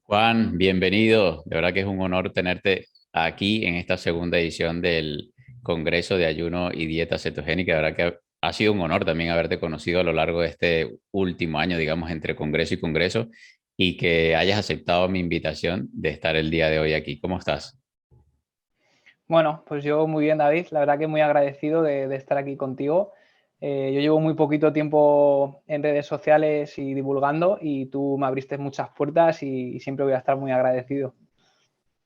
Juan, bienvenido. De verdad que es un honor tenerte aquí en esta segunda edición del Congreso de Ayuno y Dieta Cetogénica. De verdad que ha sido un honor también haberte conocido a lo largo de este último año, digamos, entre Congreso y Congreso, y que hayas aceptado mi invitación de estar el día de hoy aquí. ¿Cómo estás? Bueno, pues yo muy bien, David. La verdad que muy agradecido de estar aquí contigo. Yo llevo muy poquito tiempo en redes sociales y divulgando y tú me abriste muchas puertas y siempre voy a estar muy agradecido.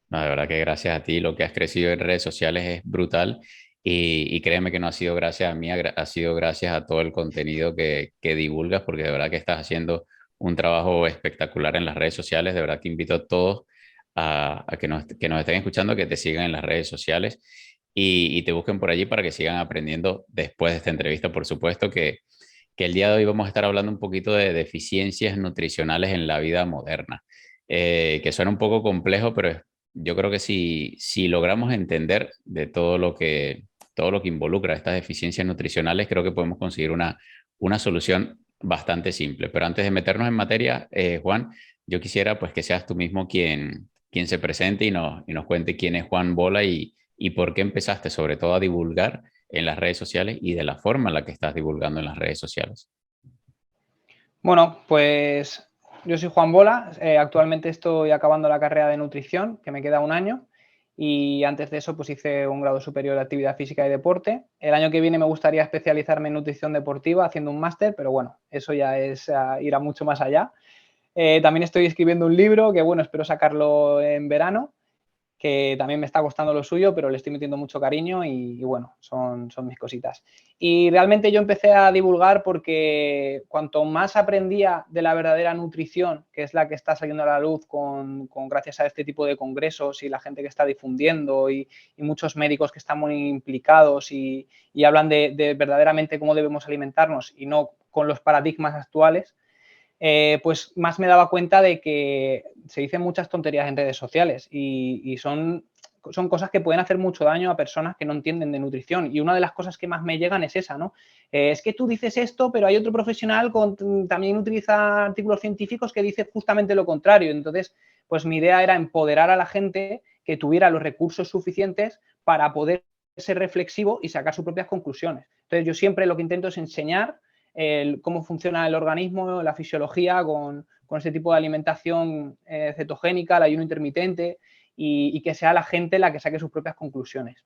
No, de verdad que gracias a ti lo que has crecido en redes sociales es brutal y créeme que no ha sido gracias a mí, ha sido gracias a todo el contenido que divulgas porque de verdad que estás haciendo un trabajo espectacular en las redes sociales. De verdad que invito a todos a que nos estén escuchando, que te sigan en las redes sociales y te busquen por allí para que sigan aprendiendo después de esta entrevista. Por supuesto que el día de hoy vamos a estar hablando un poquito de deficiencias nutricionales en la vida moderna, que suena un poco complejo, pero yo creo que si logramos entender de todo lo que involucra estas deficiencias nutricionales, creo que podemos conseguir una solución bastante simple. Pero antes de meternos en materia, Juan, yo quisiera pues que seas tú mismo quien se presente y nos cuente quién es Juan Bola y por qué empezaste sobre todo a divulgar en las redes sociales y de la forma en la que estás divulgando en las redes sociales. Bueno, pues yo soy Juan Bola. Actualmente estoy acabando la carrera de nutrición, que me queda un año. Y antes de eso, pues hice un grado superior de actividad física y deporte. El año que viene me gustaría especializarme en nutrición deportiva haciendo un máster, pero bueno, eso ya es ir a mucho más allá. También estoy escribiendo un libro que, bueno, espero sacarlo en verano, que también me está costando lo suyo, pero le estoy metiendo mucho cariño y bueno, son mis cositas. Y realmente yo empecé a divulgar porque cuanto más aprendía de la verdadera nutrición, que es la que está saliendo a la luz gracias a este tipo de congresos y la gente que está difundiendo y muchos médicos que están muy implicados y hablan de verdaderamente cómo debemos alimentarnos y no con los paradigmas actuales, pues más me daba cuenta de que se dicen muchas tonterías en redes sociales y son cosas que pueden hacer mucho daño a personas que no entienden de nutrición. Y una de las cosas que más me llegan es esa, ¿no? Es que tú dices esto, pero hay otro profesional también utiliza artículos científicos que dice justamente lo contrario. Entonces, pues mi idea era empoderar a la gente que tuviera los recursos suficientes para poder ser reflexivo y sacar sus propias conclusiones. Entonces, yo siempre lo que intento es enseñar cómo funciona el organismo, la fisiología con este tipo de alimentación cetogénica, el ayuno intermitente y que sea la gente la que saque sus propias conclusiones.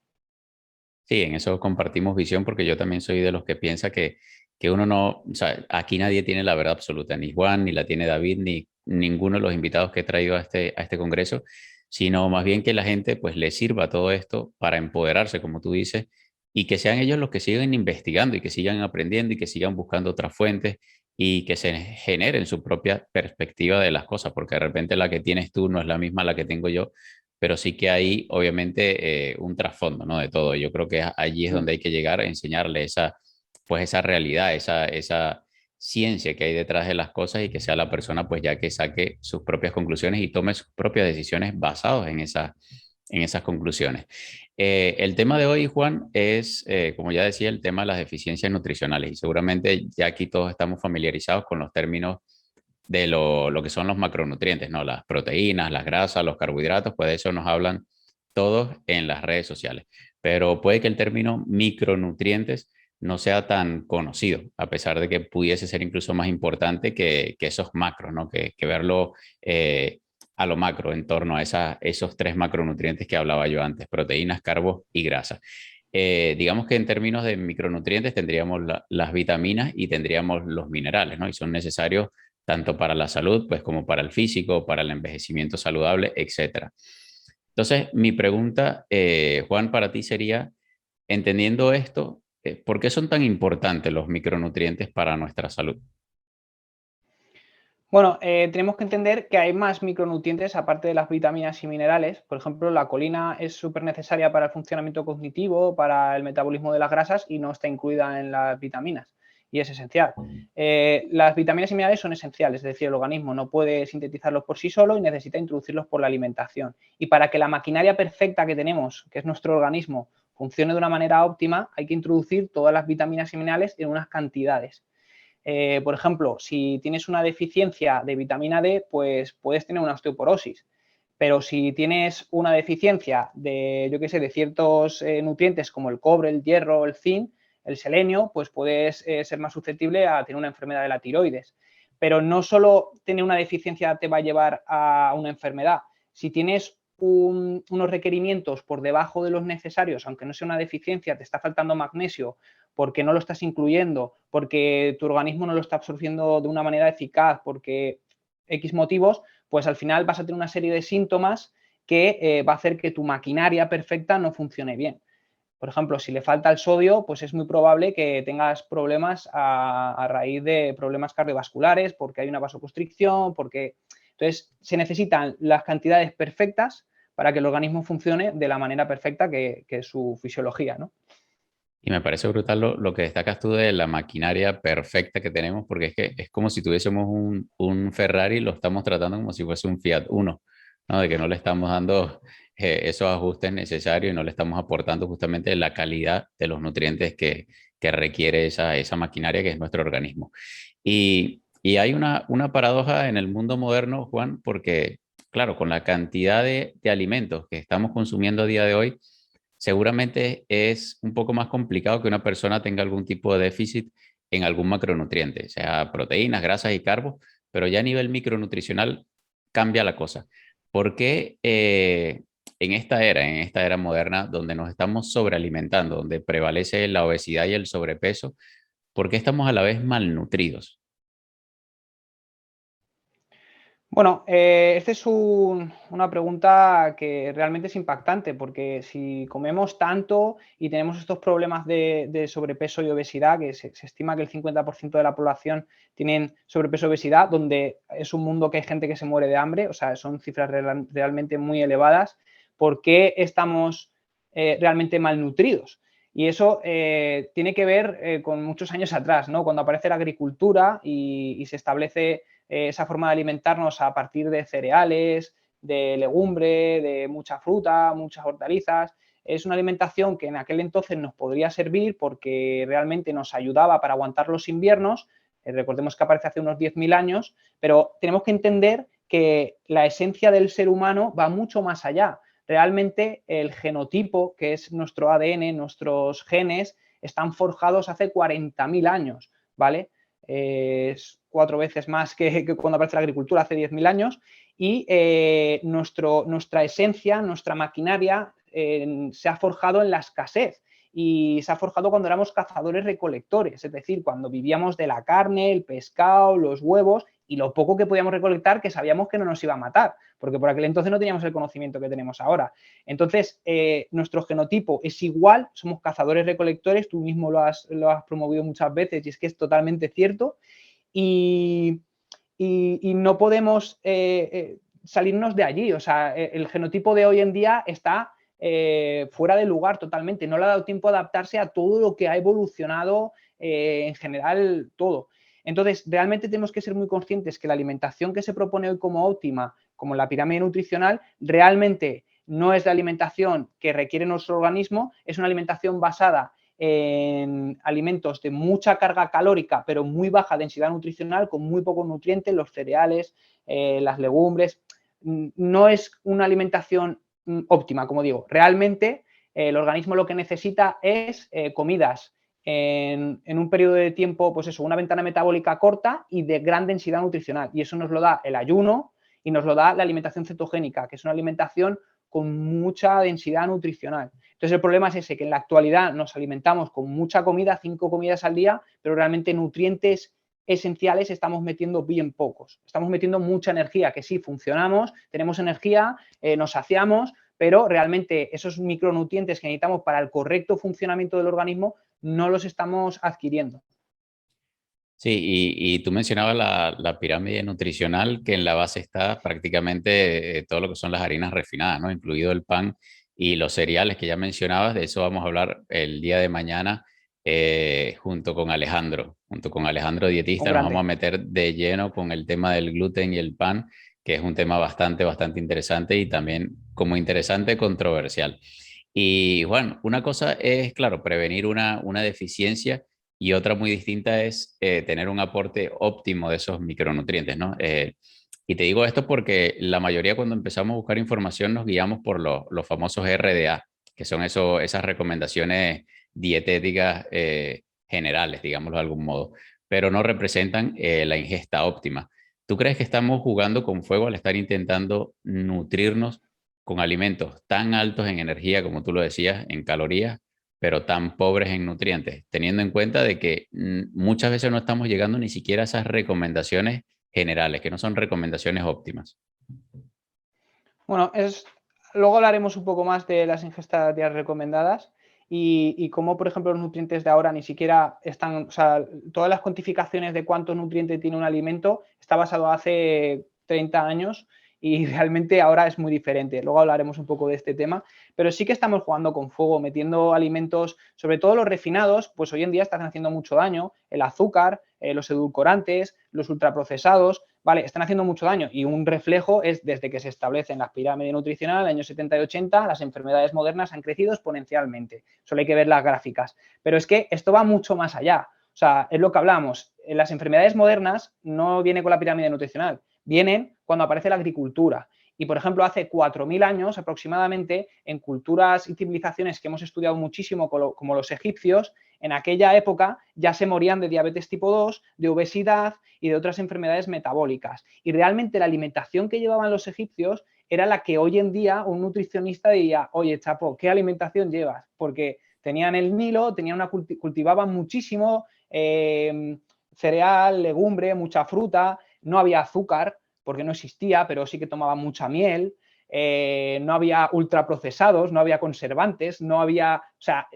Sí, en eso compartimos visión porque yo también soy de los que piensa que uno no, o sea, aquí nadie tiene la verdad absoluta, ni Juan, ni la tiene David, ni ninguno de los invitados que he traído a este congreso, sino más bien que la gente pues le sirva todo esto para empoderarse, como tú dices, y que sean ellos los que sigan investigando y que sigan aprendiendo y que sigan buscando otras fuentes y que se generen su propia perspectiva de las cosas, porque de repente la que tienes tú no es la misma la que tengo yo, pero sí que hay obviamente un trasfondo, ¿no? De todo. Yo creo que allí es donde hay que llegar a enseñarle pues esa realidad, esa ciencia que hay detrás de las cosas y que sea la persona pues ya que saque sus propias conclusiones y tome sus propias decisiones basadas en esas conclusiones. El tema de hoy, Juan, es, como ya decía, el tema de las deficiencias nutricionales y seguramente ya aquí todos estamos familiarizados con los términos de lo que son los macronutrientes, ¿no? Las proteínas, las grasas, los carbohidratos, pues de eso nos hablan todos en las redes sociales. Pero puede que el término micronutrientes no sea tan conocido, a pesar de que pudiese ser incluso más importante que esos macros, ¿no? Que verlo a lo macro en torno a esos tres macronutrientes que hablaba yo antes, proteínas, carbos y grasas. Digamos que en términos de micronutrientes tendríamos las vitaminas y tendríamos los minerales, ¿no? Y son necesarios tanto para la salud, pues como para el físico, para el envejecimiento saludable, etcétera. Entonces, mi pregunta, Juan, para ti sería, entendiendo esto, ¿por qué son tan importantes los micronutrientes para nuestra salud? Bueno, tenemos que entender que hay más micronutrientes aparte de las vitaminas y minerales. Por ejemplo, la colina es súper necesaria para el funcionamiento cognitivo, para el metabolismo de las grasas y no está incluida en las vitaminas y es esencial. Las vitaminas y minerales son esenciales, es decir, el organismo no puede sintetizarlos por sí solo y necesita introducirlos por la alimentación. Y para que la maquinaria perfecta que tenemos, que es nuestro organismo, funcione de una manera óptima, hay que introducir todas las vitaminas y minerales en unas cantidades. Por ejemplo, si tienes una deficiencia de vitamina D, pues puedes tener una osteoporosis. Pero si tienes una deficiencia de, yo qué sé, de ciertos nutrientes como el cobre, el hierro, el zinc, el selenio, pues puedes ser más susceptible a tener una enfermedad de la tiroides. Pero no solo tener una deficiencia te va a llevar a una enfermedad. Si tienes unos requerimientos por debajo de los necesarios, aunque no sea una deficiencia, te está faltando magnesio porque no lo estás incluyendo, porque tu organismo no lo está absorbiendo de una manera eficaz, porque X motivos, pues al final vas a tener una serie de síntomas que va a hacer que tu maquinaria perfecta no funcione bien. Por ejemplo, si le falta el sodio, pues es muy probable que tengas problemas a raíz de problemas cardiovasculares, porque hay una vasoconstricción, porque... Entonces, se necesitan las cantidades perfectas para que el organismo funcione de la manera perfecta que es su fisiología, ¿no? Y me parece brutal lo que destacas tú de la maquinaria perfecta que tenemos, porque es que es como si tuviésemos un Ferrari y lo estamos tratando como si fuese un Fiat Uno, ¿no? De que no le estamos dando esos ajustes necesarios y no le estamos aportando justamente la calidad de los nutrientes que requiere esa maquinaria que es nuestro organismo. Y hay una paradoja en el mundo moderno, Juan, porque, claro, con la cantidad de alimentos que estamos consumiendo a día de hoy, seguramente es un poco más complicado que una persona tenga algún tipo de déficit en algún macronutriente, sea proteínas, grasas y carbos, pero ya a nivel micronutricional cambia la cosa. ¿Por qué en esta era moderna, donde nos estamos sobrealimentando, donde prevalece la obesidad y el sobrepeso, por qué estamos a la vez malnutridos? Bueno, esta es una pregunta que realmente es impactante porque si comemos tanto y tenemos estos problemas de sobrepeso y obesidad, que se estima que el 50% de la población tienen sobrepeso y obesidad, donde es un mundo que hay gente que se muere de hambre, o sea, son cifras realmente muy elevadas, ¿por qué estamos realmente malnutridos? Y eso tiene que ver con muchos años atrás, ¿no? Cuando aparece la agricultura y se establece esa forma de alimentarnos a partir de cereales, de legumbre, de mucha fruta, muchas hortalizas. Es una alimentación que en aquel entonces nos podría servir porque realmente nos ayudaba para aguantar los inviernos. Recordemos que aparece hace unos 10.000 años, pero tenemos que entender que la esencia del ser humano va mucho más allá. Realmente el genotipo, que es nuestro ADN, nuestros genes, están forjados hace 40.000 años, ¿vale? Es 4 veces más que cuando aparece la agricultura hace 10.000 años y nuestra esencia, nuestra maquinaria se ha forjado en la escasez y se ha forjado cuando éramos cazadores recolectores, es decir, cuando vivíamos de la carne, el pescado, los huevos y lo poco que podíamos recolectar que sabíamos que no nos iba a matar, porque por aquel entonces no teníamos el conocimiento que tenemos ahora. Entonces, nuestro genotipo es igual, somos cazadores recolectores, tú mismo lo has promovido muchas veces y es que es totalmente cierto y, y no podemos salirnos de allí, o sea, el genotipo de hoy en día está fuera de lugar totalmente, no le ha dado tiempo a adaptarse a todo lo que ha evolucionado en general todo. Entonces, realmente tenemos que ser muy conscientes que la alimentación que se propone hoy como óptima, como la pirámide nutricional, realmente no es la alimentación que requiere nuestro organismo, es una alimentación basada en alimentos de mucha carga calórica, pero muy baja densidad nutricional, con muy pocos nutrientes, los cereales, las legumbres. No es una alimentación óptima, como digo. Realmente el organismo lo que necesita es comidas en un periodo de tiempo, pues eso, una ventana metabólica corta y de gran densidad nutricional. Y eso nos lo da el ayuno y nos lo da la alimentación cetogénica, que es una alimentación con mucha densidad nutricional. Entonces el problema es ese, que en la actualidad nos alimentamos con mucha comida, 5 comidas al día, pero realmente nutrientes esenciales estamos metiendo bien pocos. Estamos metiendo mucha energía, que sí, funcionamos, tenemos energía, nos saciamos, pero realmente esos micronutrientes que necesitamos para el correcto funcionamiento del organismo no los estamos adquiriendo. Sí, y tú mencionabas la pirámide nutricional, que en la base está prácticamente todo lo que son las harinas refinadas, ¿no? Incluido el pan y los cereales que ya mencionabas. De eso vamos a hablar el día de mañana junto con Alejandro. Junto con Alejandro Un Dietista nos vamos a grande. meter de lleno con el tema del gluten y el pan, que es un tema bastante interesante y también como interesante controversial. Y Juan, una cosa es, claro, prevenir una deficiencia y otra muy distinta es tener un aporte óptimo de esos micronutrientes, ¿no? Y te digo esto porque la mayoría cuando empezamos a buscar información nos guiamos por los famosos RDA, que son esas recomendaciones dietéticas generales, digámoslo de algún modo, pero no representan la ingesta óptima. ¿Tú crees que estamos jugando con fuego al estar intentando nutrirnos con alimentos tan altos en energía, como tú lo decías, en calorías, pero tan pobres en nutrientes, teniendo en cuenta de que muchas veces no estamos llegando ni siquiera a esas recomendaciones generales, que no son recomendaciones óptimas? Bueno, luego hablaremos un poco más de las ingestas diarias recomendadas y cómo, por ejemplo, los nutrientes de ahora ni siquiera están, o sea, todas las cuantificaciones de cuántos nutrientes tiene un alimento está basado hace 30 años y realmente ahora es muy diferente. Luego hablaremos un poco de este tema, pero sí que estamos jugando con fuego, metiendo alimentos, sobre todo los refinados, pues hoy en día están haciendo mucho daño, el azúcar, los edulcorantes, los ultraprocesados, vale, están haciendo mucho daño y un reflejo es desde que se establecen las pirámides nutricionales en los años 70 y 80, las enfermedades modernas han crecido exponencialmente. Solo hay que ver las gráficas. Pero es que esto va mucho más allá. O sea, es lo que hablamos. Las enfermedades modernas no vienen con la pirámide nutricional, vienen cuando aparece la agricultura. Y, por ejemplo, hace 4.000 años aproximadamente, en culturas y civilizaciones que hemos estudiado muchísimo, como los egipcios, en aquella época ya se morían de diabetes tipo 2, de obesidad y de otras enfermedades metabólicas. Y realmente la alimentación que llevaban los egipcios era la que hoy en día un nutricionista diría, oye, Chapo, ¿qué alimentación llevas? Porque tenían el Nilo, cultivaban muchísimo cereal, legumbre, mucha fruta, no había azúcar porque no existía, pero sí que tomaban mucha miel, no había ultraprocesados, no había conservantes, no había, o sea,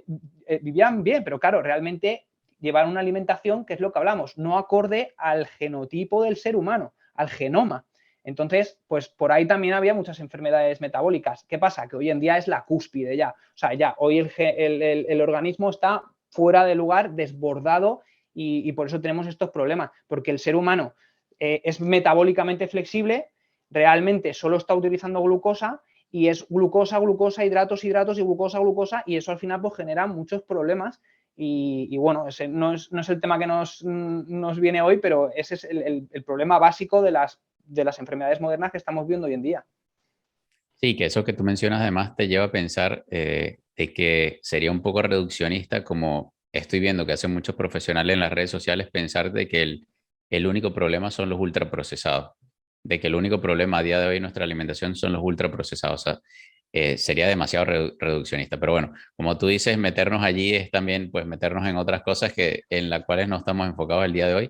vivían bien, pero claro, realmente llevar una alimentación, que es lo que hablamos, no acorde al genotipo del ser humano, al genoma. Entonces, pues por ahí también había muchas enfermedades metabólicas. ¿Qué pasa? Que hoy en día es la cúspide ya. O sea, ya hoy el organismo está fuera de lugar, desbordado, y por eso tenemos estos problemas, porque el ser humano es metabólicamente flexible, realmente solo está utilizando glucosa y es glucosa, glucosa, hidratos, hidratos y glucosa, glucosa, y eso al final pues genera muchos problemas. Y bueno, ese no es el tema que nos viene hoy, pero ese es el problema básico de las enfermedades modernas que estamos viendo hoy en día. Sí, que eso que tú mencionas además te lleva a pensar de que sería un poco reduccionista, como estoy viendo que hacen muchos profesionales en las redes sociales, pensar de que el único problema son los ultraprocesados, de que el único problema a día de hoy en nuestra alimentación son los ultraprocesados. O sea, sería demasiado reduccionista. Pero bueno, como tú dices, meternos allí es también pues meternos en otras cosas en las cuales no estamos enfocados el día de hoy.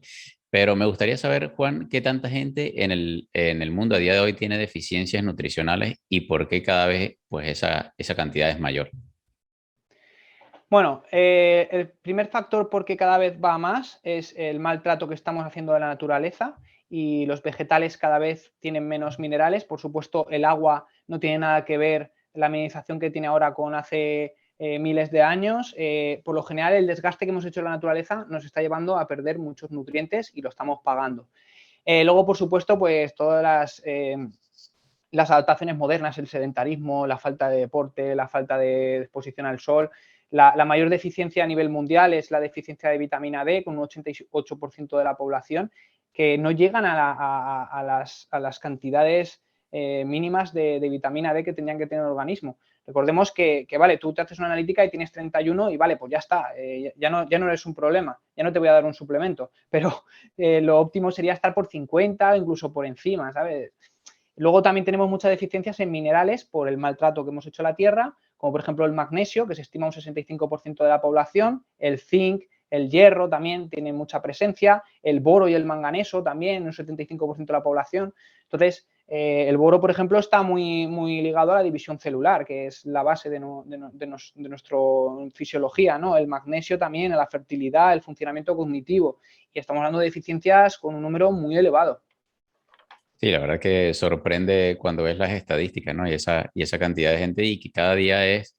Pero me gustaría saber, Juan, qué tanta gente en el mundo a día de hoy tiene deficiencias nutricionales y por qué cada vez pues esa cantidad es mayor. Bueno, el primer factor por qué cada vez va más es el maltrato que estamos haciendo de la naturaleza y los vegetales cada vez tienen menos minerales. Por supuesto, el agua no tiene nada que ver la mineralización que tiene ahora con hace miles de años. Por lo general, el desgaste que hemos hecho en la naturaleza nos está llevando a perder muchos nutrientes y lo estamos pagando. Luego, por supuesto, pues todas las adaptaciones modernas, el sedentarismo, la falta de deporte, la falta de exposición al sol. La mayor deficiencia a nivel mundial es la deficiencia de vitamina D, con un 88% de la población, que no llegan a las cantidades mínimas de vitamina D que tendrían que tener el organismo. Recordemos vale, tú te haces una analítica y tienes 31 y vale, pues ya está, ya no eres un problema, ya no te voy a dar un suplemento, pero lo óptimo sería estar por 50 o incluso por encima, ¿sabes? Luego también tenemos muchas deficiencias en minerales por el maltrato que hemos hecho a la tierra, como por ejemplo el magnesio, que se estima un 65% de la población, el zinc, el hierro también tiene mucha presencia, el boro y el manganeso también, un 75% de la población. Entonces, el boro, por ejemplo, está muy, muy ligado a la división celular, que es la base de nuestra fisiología, ¿no? El magnesio también, a la fertilidad, el funcionamiento cognitivo. Y estamos hablando de deficiencias con un número muy elevado. Sí, la verdad que sorprende cuando ves las estadísticas, ¿no? Y esa cantidad de gente y que cada día es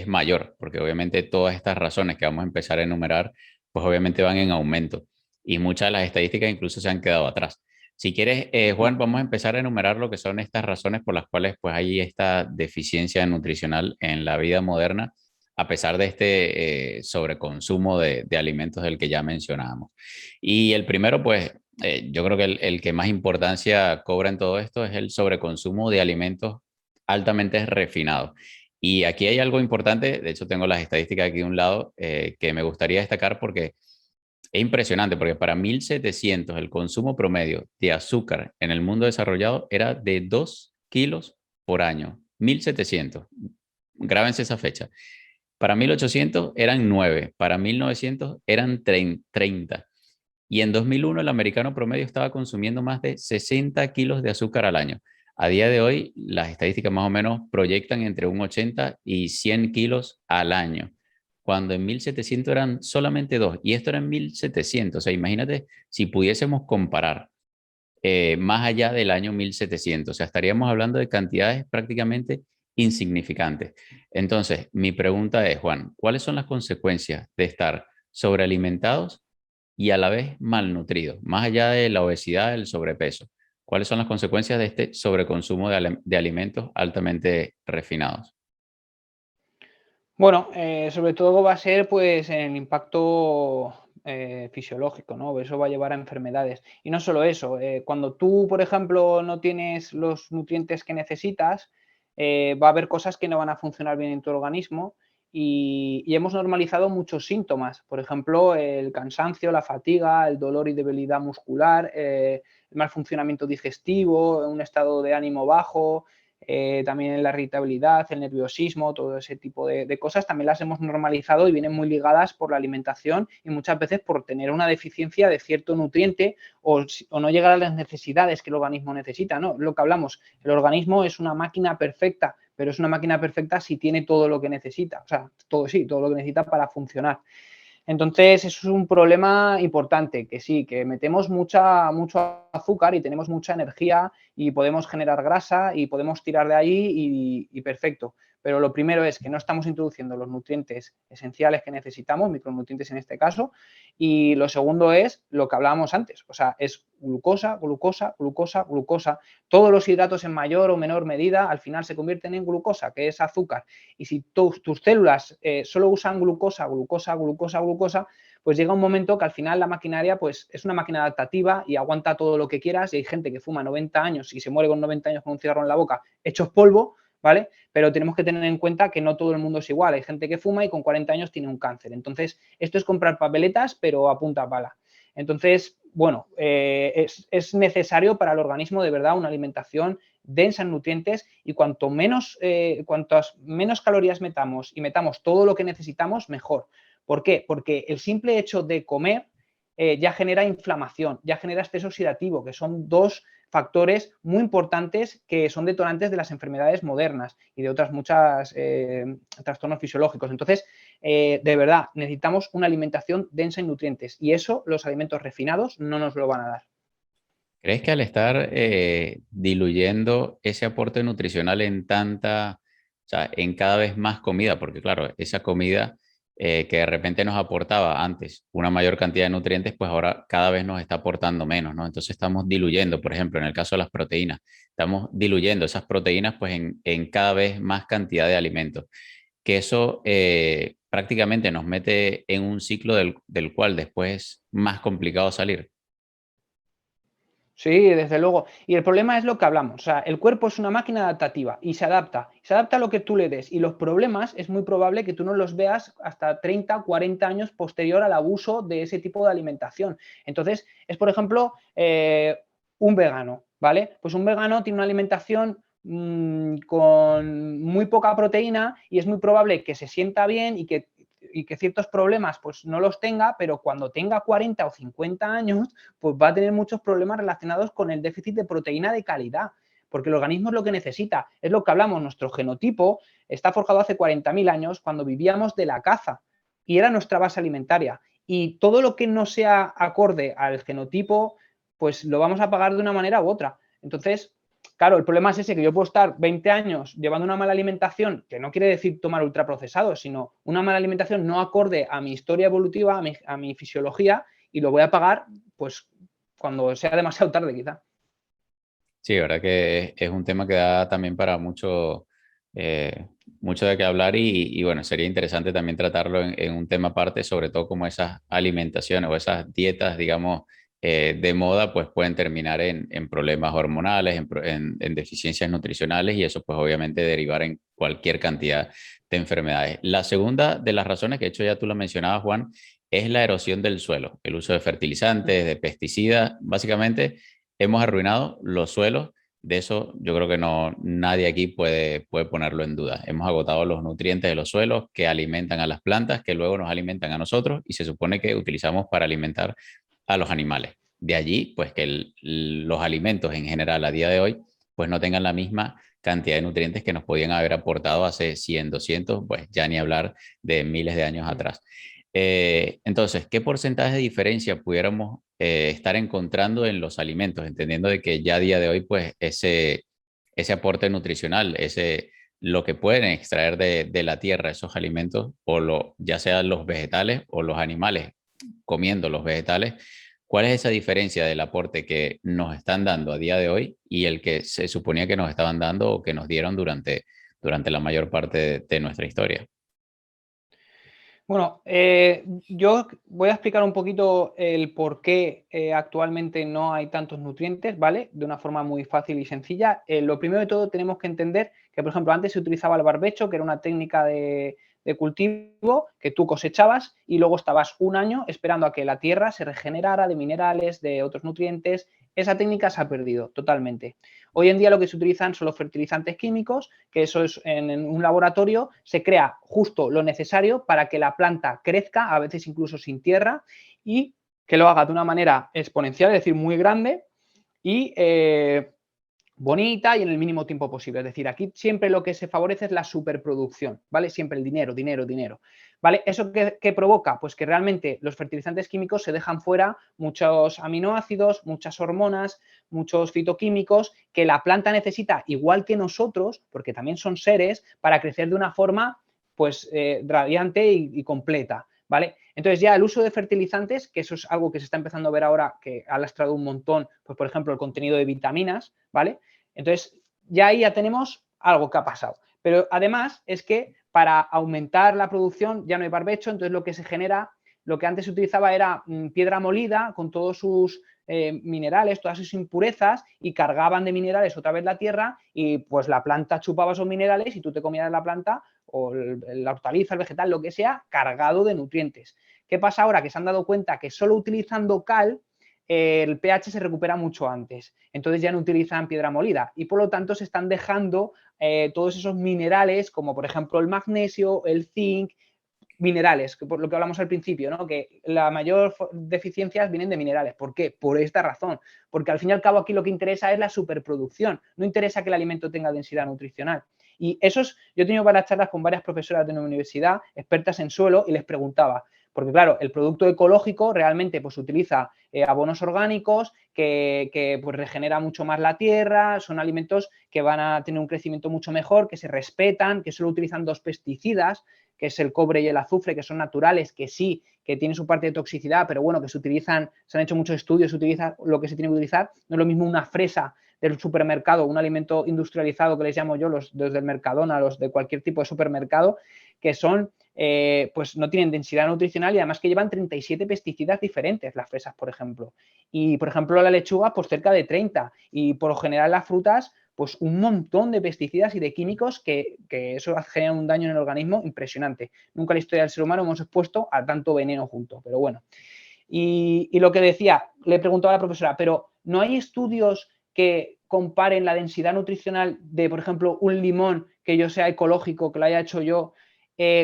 mayor, porque obviamente todas estas razones que vamos a empezar a enumerar, pues obviamente van en aumento. Y muchas de las estadísticas incluso se han quedado atrás. Si quieres, Juan, vamos a empezar a enumerar lo que son estas razones por las cuales pues hay esta deficiencia nutricional en la vida moderna, a pesar de este sobreconsumo de alimentos del que ya mencionábamos. Y el primero, pues, yo creo que el que más importancia cobra en todo esto es el sobreconsumo de alimentos altamente refinados. Y aquí hay algo importante, de hecho tengo las estadísticas aquí de un lado que me gustaría destacar porque es impresionante, porque para 1700 el consumo promedio de azúcar en el mundo desarrollado era de 2 kilos por año. 1700. Grábense esa fecha. Para 1800 eran 9, para 1900 eran 30. Y en 2001 el americano promedio estaba consumiendo más de 60 kilos de azúcar al año. A día de hoy, las estadísticas más o menos proyectan entre un 80 y 100 kilos al año, cuando en 1700 eran solamente 2. Y esto era en 1700. O sea, imagínate si pudiésemos comparar más allá del año 1700. O sea, estaríamos hablando de cantidades prácticamente insignificantes. Entonces, mi pregunta es, Juan, ¿cuáles son las consecuencias de estar sobrealimentados y a la vez malnutridos? Más allá de la obesidad, el sobrepeso, ¿cuáles son las consecuencias de este sobreconsumo de alimentos altamente refinados? Bueno, sobre todo va a ser pues el impacto fisiológico, ¿no? Eso va a llevar a enfermedades. Y no solo eso, cuando tú, por ejemplo, no tienes los nutrientes que necesitas, va a haber cosas que no van a funcionar bien en tu organismo y hemos normalizado muchos síntomas. Por ejemplo, el cansancio, la fatiga, el dolor y debilidad muscular, el mal funcionamiento digestivo, un estado de ánimo bajo. También la irritabilidad, el nerviosismo, todo ese tipo de cosas también las hemos normalizado y vienen muy ligadas por la alimentación y muchas veces por tener una deficiencia de cierto nutriente o no llegar a las necesidades que el organismo necesita, ¿no? Lo que hablamos, el organismo es una máquina perfecta, pero es una máquina perfecta si tiene todo lo que necesita, o sea, todo sí, todo lo que necesita para funcionar. Entonces, eso es un problema importante, que sí, que metemos mucho azúcar y tenemos mucha energía y podemos generar grasa y podemos tirar de ahí y perfecto. Pero lo primero es que no estamos introduciendo los nutrientes esenciales que necesitamos, micronutrientes en este caso, y lo segundo es lo que hablábamos antes, o sea, es glucosa, glucosa, glucosa, glucosa. Todos los hidratos en mayor o menor medida al final se convierten en glucosa, que es azúcar. Y si tus células solo usan glucosa, glucosa, glucosa, glucosa, pues llega un momento que al final la maquinaria pues es una máquina adaptativa y aguanta todo lo que quieras y hay gente que fuma 90 años y se muere con 90 años con un cigarro en la boca hechos polvo, ¿vale? Pero tenemos que tener en cuenta que no todo el mundo es igual. Hay gente que fuma y con 40 años tiene un cáncer. Entonces, esto es comprar papeletas, pero a punta pala. Entonces, bueno, es necesario para el organismo de verdad una alimentación densa en nutrientes y cuantas menos calorías metamos y metamos todo lo que necesitamos, mejor. ¿Por qué? Porque el simple hecho de comer ya genera inflamación, ya genera estrés oxidativo, que son dos factores muy importantes que son detonantes de las enfermedades modernas y de otras muchas trastornos fisiológicos. Entonces, de verdad, necesitamos una alimentación densa en nutrientes y eso los alimentos refinados no nos lo van a dar. ¿Crees que al estar diluyendo ese aporte nutricional o sea, en cada vez más comida, porque claro, esa comida que de repente nos aportaba antes una mayor cantidad de nutrientes, pues ahora cada vez nos está aportando menos, ¿no? Entonces estamos diluyendo, por ejemplo, en el caso de las proteínas, estamos diluyendo esas proteínas pues en cada vez más cantidad de alimentos, que eso prácticamente nos mete en un ciclo del cual después es más complicado salir. Sí, desde luego. Y el problema es lo que hablamos. O sea, el cuerpo es una máquina adaptativa y se adapta. Se adapta a lo que tú le des. Y los problemas es muy probable que tú no los veas hasta 30, 40 años posterior al abuso de ese tipo de alimentación. Entonces, es por ejemplo un vegano, ¿vale? Pues un vegano tiene una alimentación con muy poca proteína y es muy probable que se sienta bien y que ciertos problemas pues no los tenga, pero cuando tenga 40 o 50 años, pues va a tener muchos problemas relacionados con el déficit de proteína de calidad, porque el organismo es lo que necesita, es lo que hablamos, nuestro genotipo está forjado hace 40.000 años cuando vivíamos de la caza y era nuestra base alimentaria. Y todo lo que no sea acorde al genotipo, pues lo vamos a pagar de una manera u otra. Entonces, claro, el problema es ese, que yo puedo estar 20 años llevando una mala alimentación, que no quiere decir tomar ultraprocesados, sino una mala alimentación no acorde a mi historia evolutiva, a mi fisiología, y lo voy a pagar pues cuando sea demasiado tarde quizá. Sí, verdad que es un tema que da también para mucho, mucho de qué hablar y bueno, sería interesante también tratarlo en un tema aparte, sobre todo como esas alimentaciones o esas dietas, digamos, de moda, pues pueden terminar en problemas hormonales, en deficiencias nutricionales y eso pues obviamente derivar en cualquier cantidad de enfermedades. La segunda de las razones, que de hecho ya tú lo mencionabas, Juan, es la erosión del suelo, el uso de fertilizantes, de pesticidas. Básicamente hemos arruinado los suelos. De eso yo creo que no, nadie aquí puede ponerlo en duda. Hemos agotado los nutrientes de los suelos que alimentan a las plantas, que luego nos alimentan a nosotros y se supone que utilizamos para alimentar a los animales. De allí, pues que los alimentos en general a día de hoy, pues no tengan la misma cantidad de nutrientes que nos podían haber aportado hace 100, 200, pues ya ni hablar de miles de años atrás. Entonces, ¿qué porcentaje de diferencia pudiéramos estar encontrando en los alimentos? Entendiendo de que ya a día de hoy, pues ese aporte nutricional, lo que pueden extraer de la tierra esos alimentos, ya sean los vegetales o los animales comiendo los vegetales, ¿cuál es esa diferencia del aporte que nos están dando a día de hoy y el que se suponía que nos estaban dando o que nos dieron durante la mayor parte de nuestra historia? Bueno, yo voy a explicar un poquito el por qué actualmente no hay tantos nutrientes, ¿vale? De una forma muy fácil y sencilla. Lo primero de todo tenemos que entender que, por ejemplo, antes se utilizaba el barbecho, que era una técnica de cultivo que tú cosechabas y luego estabas un año esperando a que la tierra se regenerara de minerales, de otros nutrientes. Esa técnica se ha perdido totalmente. Hoy en día lo que se utilizan son los fertilizantes químicos, que eso es en un laboratorio, se crea justo lo necesario para que la planta crezca, a veces incluso sin tierra, y que lo haga de una manera exponencial, es decir, muy grande y bonita y en el mínimo tiempo posible. Es decir, aquí siempre lo que se favorece es la superproducción, ¿vale? Siempre el dinero, dinero, dinero. ¿Vale? ¿Eso qué provoca? Pues que realmente los fertilizantes químicos se dejan fuera muchos aminoácidos, muchas hormonas, muchos fitoquímicos que la planta necesita, igual que nosotros, porque también son seres, para crecer de una forma pues radiante y completa. ¿Vale? Entonces ya el uso de fertilizantes, que eso es algo que se está empezando a ver ahora, que ha lastrado un montón, pues por ejemplo el contenido de vitaminas, ¿vale? Entonces ya ahí ya tenemos algo que ha pasado. Pero además es que para aumentar la producción ya no hay barbecho, entonces lo que se genera, lo que antes se utilizaba era piedra molida con todos sus minerales, todas sus impurezas y cargaban de minerales otra vez la tierra y pues la planta chupaba esos minerales y tú te comías la planta o la hortaliza, el vegetal, lo que sea, cargado de nutrientes. ¿Qué pasa ahora? Que se han dado cuenta que solo utilizando cal el pH se recupera mucho antes. Entonces ya no utilizan piedra molida y por lo tanto se están dejando todos esos minerales como por ejemplo el magnesio, el zinc, minerales, que por lo que hablamos al principio, ¿no? Que la mayor deficiencias vienen de minerales. ¿Por qué? Por esta razón. Porque al fin y al cabo aquí lo que interesa es la superproducción. No interesa que el alimento tenga densidad nutricional. Y yo he tenido varias charlas con varias profesoras de una universidad, expertas en suelo, y les preguntaba, porque claro, el producto ecológico realmente pues utiliza abonos orgánicos que pues regenera mucho más la tierra, son alimentos que van a tener un crecimiento mucho mejor, que se respetan, que solo utilizan 2 pesticidas, que es el cobre y el azufre, que son naturales, que sí, que tienen su parte de toxicidad, pero bueno, que se utilizan, se han hecho muchos estudios, se utiliza lo que se tiene que utilizar. No es lo mismo una fresa del supermercado, un alimento industrializado que les llamo yo, los del Mercadona, los de cualquier tipo de supermercado, que son, pues no tienen densidad nutricional y además que llevan 37 pesticidas diferentes, las fresas, por ejemplo. Y, por ejemplo, la lechuga, pues cerca de 30. Y por lo general las frutas, pues un montón de pesticidas y de químicos que eso genera un daño en el organismo impresionante. Nunca en la historia del ser humano hemos expuesto a tanto veneno junto, pero bueno. Y lo que decía, le preguntaba a la profesora, pero ¿no hay estudios que comparen la densidad nutricional de, por ejemplo, un limón que yo sea ecológico, que lo haya hecho yo,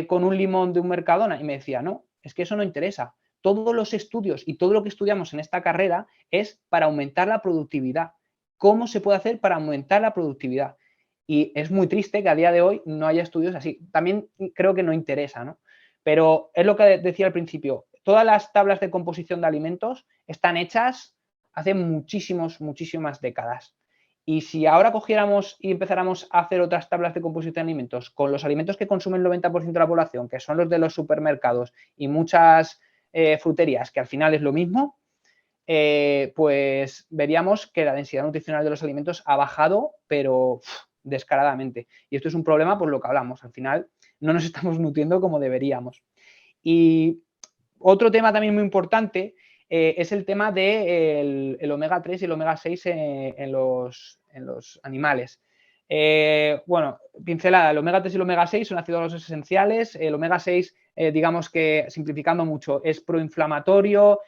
con un limón de un Mercadona? Y me decía, no, es que eso no interesa. Todos los estudios y todo lo que estudiamos en esta carrera es para aumentar la productividad. ¿Cómo se puede hacer para aumentar la productividad? Y es muy triste que a día de hoy no haya estudios así. También creo que no interesa, ¿no? Pero es lo que decía al principio, todas las tablas de composición de alimentos están hechas hace muchísimas décadas. Y si ahora cogiéramos y empezáramos a hacer otras tablas de composición de alimentos con los alimentos que consume el 90% de la población, que son los de los supermercados y muchas fruterías, que al final es lo mismo, pues veríamos que la densidad nutricional de los alimentos ha bajado, pero descaradamente. Y esto es un problema por lo que hablamos. Al final no nos estamos nutriendo como deberíamos. Y otro tema también muy importante es el tema del el omega 3 y el omega 6 en los animales. Bueno, pincelada, el omega 3 y el omega 6 son ácidos grasos esenciales. El omega 6, digamos que simplificando mucho, es proinflamatorio,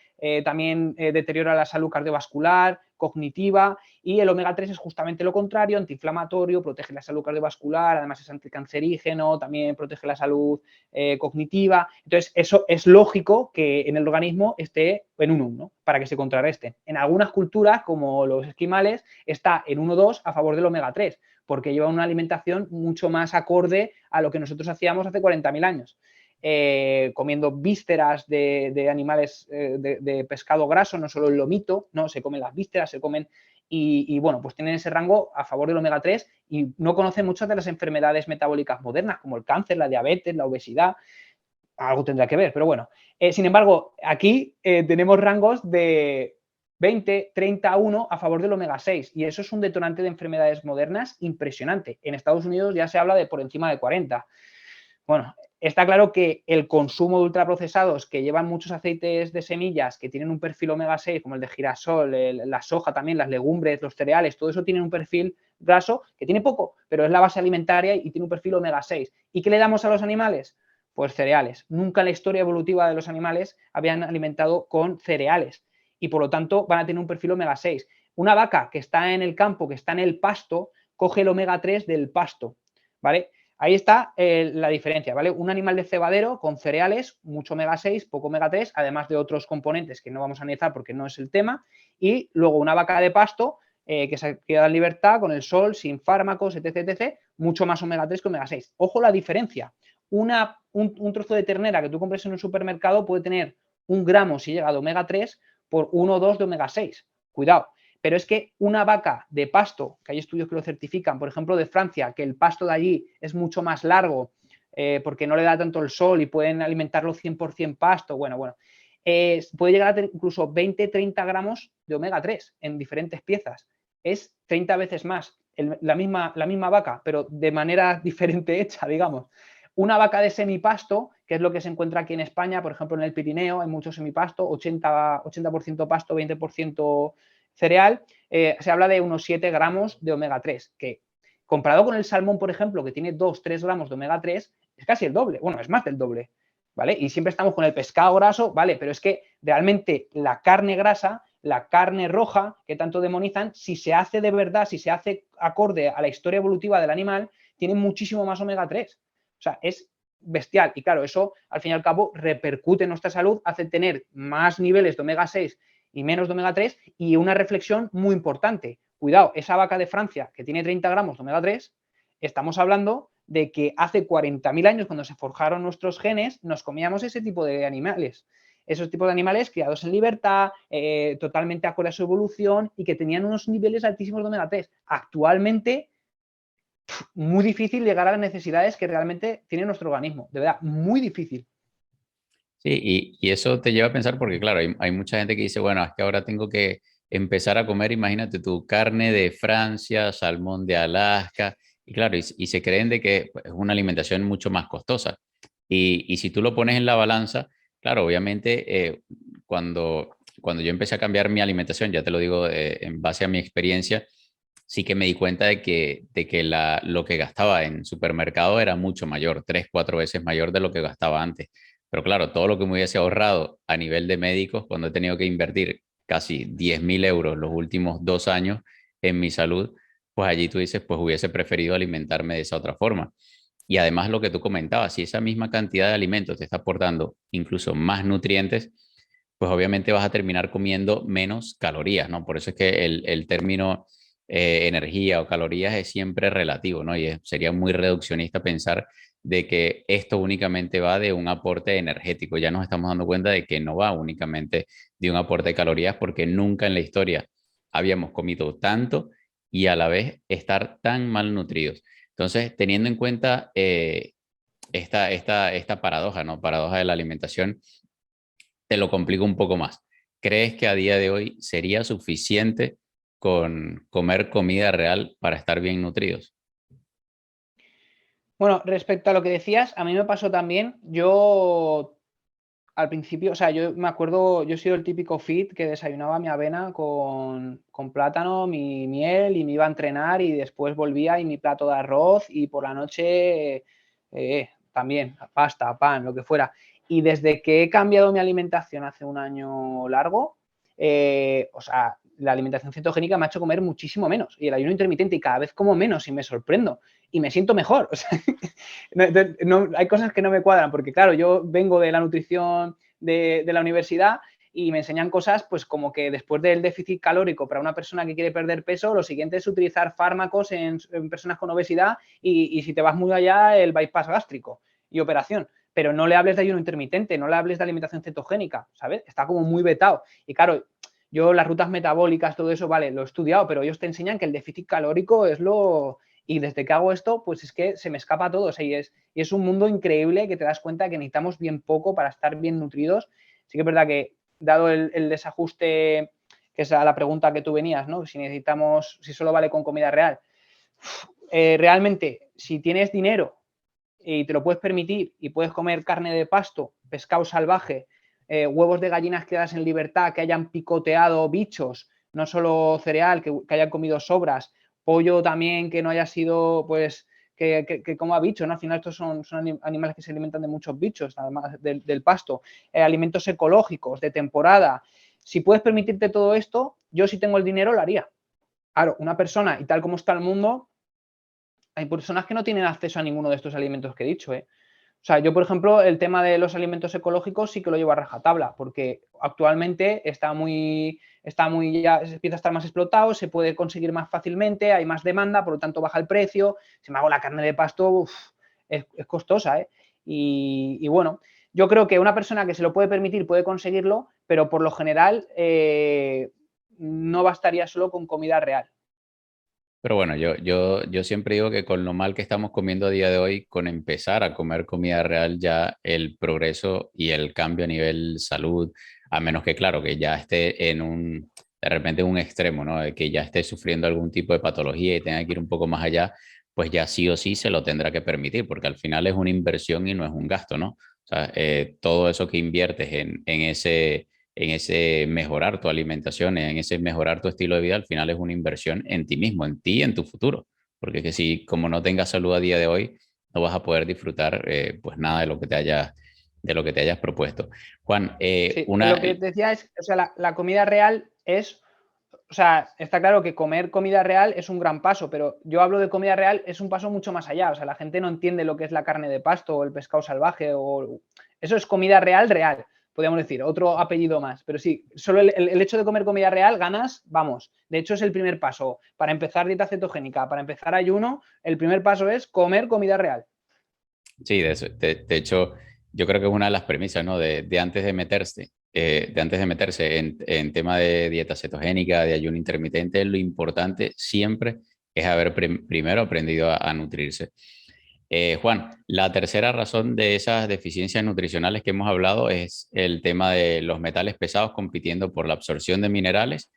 también deteriora la salud cardiovascular, cognitiva, y el omega 3 es justamente lo contrario, antiinflamatorio, protege la salud cardiovascular, además es anticancerígeno, también protege la salud cognitiva. Entonces, eso es lógico que en el organismo esté en 1, ¿no? Para que se contrarreste. En algunas culturas, como los esquimales, está en 1,2 a favor del omega 3, porque lleva una alimentación mucho más acorde a lo que nosotros hacíamos hace 40.000 años. Comiendo vísceras de animales de pescado graso, no solo el lomito, no, se comen las vísceras, se comen y bueno, pues tienen ese rango a favor del omega 3 y no conocen muchas de las enfermedades metabólicas modernas, como el cáncer, la diabetes, la obesidad, algo tendrá que ver, pero bueno. Sin embargo, aquí tenemos rangos de 20, 30, 1 a favor del omega 6 y eso es un detonante de enfermedades modernas impresionante. En Estados Unidos ya se habla de por encima de 40. Bueno, está claro que el consumo de ultraprocesados que llevan muchos aceites de semillas que tienen un perfil omega 6, como el de girasol, la soja también, las legumbres, los cereales, todo eso tiene un perfil graso que tiene poco, pero es la base alimentaria y tiene un perfil omega 6. ¿Y qué le damos a los animales? Pues cereales. Nunca en la historia evolutiva de los animales habían alimentado con cereales y por lo tanto van a tener un perfil omega 6. Una vaca que está en el campo, que está en el pasto, coge el omega 3 del pasto, ¿vale? Ahí está la diferencia, ¿vale? Un animal de cebadero con cereales, mucho omega 6, poco omega 3, además de otros componentes que no vamos a analizar porque no es el tema. Y luego una vaca de pasto que se queda en libertad con el sol, sin fármacos, etc, etc, mucho más omega 3 que omega 6. Ojo la diferencia. Un trozo de ternera que tú compres en un supermercado puede tener 1 gramo si llega de omega 3 por 1 o 2 de omega 6. Cuidado. Pero es que una vaca de pasto, que hay estudios que lo certifican, por ejemplo de Francia, que el pasto de allí es mucho más largo porque no le da tanto el sol y pueden alimentarlo 100% pasto, bueno, puede llegar a tener incluso 20-30 gramos de omega 3 en diferentes piezas. Es 30 veces más la misma vaca, pero de manera diferente hecha, digamos. Una vaca de semipasto, que es lo que se encuentra aquí en España, por ejemplo en el Pirineo, hay mucho semipasto, 80% pasto, 20% cereal, se habla de unos 7 gramos de omega 3, que comparado con el salmón, por ejemplo, que tiene 2-3 gramos de omega 3, es casi el doble, bueno, es más del doble, ¿vale? Y siempre estamos con el pescado graso, ¿vale? Pero es que realmente la carne grasa, la carne roja, que tanto demonizan, si se hace de verdad, si se hace acorde a la historia evolutiva del animal, tiene muchísimo más omega 3. O sea, es bestial. Y claro, eso al fin y al cabo repercute en nuestra salud, hace tener más niveles de omega 6 y menos de omega 3 y una reflexión muy importante. Cuidado, esa vaca de Francia que tiene 30 gramos de omega 3, estamos hablando de que hace 40.000 años, cuando se forjaron nuestros genes, nos comíamos ese tipo de animales. Esos tipos de animales criados en libertad, totalmente acorde a su evolución y que tenían unos niveles altísimos de omega 3. Actualmente, muy difícil llegar a las necesidades que realmente tiene nuestro organismo. De verdad, muy difícil. Sí, y eso te lleva a pensar porque, claro, hay mucha gente que dice, bueno, es que ahora tengo que empezar a comer, imagínate tu carne de Francia, salmón de Alaska, y claro, y se creen de que pues, es una alimentación mucho más costosa. Y si tú lo pones en la balanza, claro, obviamente, cuando yo empecé a cambiar mi alimentación, ya te lo digo, en base a mi experiencia, sí que me di cuenta de que lo que gastaba en supermercado era mucho mayor, 3, 4 veces mayor de lo que gastaba antes. Pero claro, todo lo que me hubiese ahorrado a nivel de médicos, cuando he tenido que invertir casi 10.000 euros los últimos 2 años en mi salud, pues allí tú dices, pues hubiese preferido alimentarme de esa otra forma. Y además lo que tú comentabas, si esa misma cantidad de alimentos te está aportando incluso más nutrientes, pues obviamente vas a terminar comiendo menos calorías, ¿no? Por eso es que el término energía o calorías es siempre relativo, ¿no? Y sería muy reduccionista pensar de que esto únicamente va de un aporte energético. Ya nos estamos dando cuenta de que no va únicamente de un aporte de calorías porque nunca en la historia habíamos comido tanto y a la vez estar tan mal nutridos. Entonces, teniendo en cuenta esta paradoja, ¿no? Paradoja de la alimentación, te lo complico un poco más. ¿Crees que a día de hoy sería suficiente con comer comida real para estar bien nutridos? Bueno, respecto a lo que decías, a mí me pasó también, yo al principio, o sea, yo me acuerdo, yo he sido el típico fit que desayunaba mi avena con plátano, mi miel y me iba a entrenar y después volvía y mi plato de arroz y por la noche también pasta, pan, lo que fuera. Y desde que he cambiado mi alimentación hace un año largo, o sea, la alimentación cetogénica me ha hecho comer muchísimo menos y el ayuno intermitente y cada vez como menos y me sorprendo y me siento mejor. O sea, hay cosas que no me cuadran porque, claro, yo vengo de la nutrición de la universidad y me enseñan cosas pues como que después del déficit calórico para una persona que quiere perder peso, lo siguiente es utilizar fármacos en personas con obesidad y si te vas muy allá, el bypass gástrico y operación. Pero no le hables de ayuno intermitente, no le hables de alimentación cetogénica, ¿sabes? Está como muy vetado. Y claro, yo las rutas metabólicas, todo eso, vale, lo he estudiado, pero ellos te enseñan que el déficit calórico es lo... Y desde que hago esto, pues es que se me escapa todo. O sea, y es un mundo increíble que te das cuenta que necesitamos bien poco para estar bien nutridos. Sí que es verdad que, dado el desajuste, que es a la pregunta que tú venías, ¿no? Si necesitamos, si solo vale con comida real. Realmente, si tienes dinero y te lo puedes permitir y puedes comer carne de pasto, pescado salvaje, huevos de gallinas criadas en libertad, que hayan picoteado bichos, no solo cereal, que hayan comido sobras, pollo también que no haya sido, pues, que coma bichos, ¿no? Al final estos son animales que se alimentan de muchos bichos, además del pasto, alimentos ecológicos, de temporada. Si puedes permitirte todo esto, yo si tengo el dinero lo haría. Claro, una persona, y tal como está el mundo, hay personas que no tienen acceso a ninguno de estos alimentos que he dicho, ¿eh? O sea, yo, por ejemplo, el tema de los alimentos ecológicos sí que lo llevo a rajatabla, porque actualmente ya empieza a estar más explotado, se puede conseguir más fácilmente, hay más demanda, por lo tanto baja el precio. Si me hago la carne de pasto, es costosa, ¿eh? Y bueno, yo creo que una persona que se lo puede permitir puede conseguirlo, pero por lo general no bastaría solo con comida real. Pero bueno, yo siempre digo que con lo mal que estamos comiendo a día de hoy, con empezar a comer comida real, ya el progreso y el cambio a nivel salud, a menos que, claro, que ya esté de repente en un extremo, ¿no? De que ya esté sufriendo algún tipo de patología y tenga que ir un poco más allá, pues ya sí o sí se lo tendrá que permitir, porque al final es una inversión y no es un gasto, ¿no? O sea, todo eso que inviertes en ese mejorar tu alimentación, en ese mejorar tu estilo de vida, al final es una inversión en ti mismo, en ti y en tu futuro. Porque que si como no tengas salud a día de hoy, no vas a poder disfrutar pues nada de lo que te hayas propuesto. Juan, Sí, lo que te decía es, o sea, la comida real es, o sea, está claro que comer comida real es un gran paso, pero yo hablo de comida real, es un paso mucho más allá. O sea, la gente no entiende lo que es la carne de pasto o el pescado salvaje o eso es comida real, real, podríamos decir, otro apellido más. Pero sí, solo el hecho de comer comida real ganas, vamos. De hecho, es el primer paso. Para empezar dieta cetogénica, para empezar ayuno, el primer paso es comer comida real. sí, de hecho, yo creo que es una de las premisas, ¿no? De antes de antes de meterse en tema de dieta cetogénica, de ayuno intermitente, lo importante siempre es haber primero aprendido a nutrirse. Juan, la tercera razón de esas deficiencias nutricionales que hemos hablado es el tema de los metales pesados compitiendo por la absorción de minerales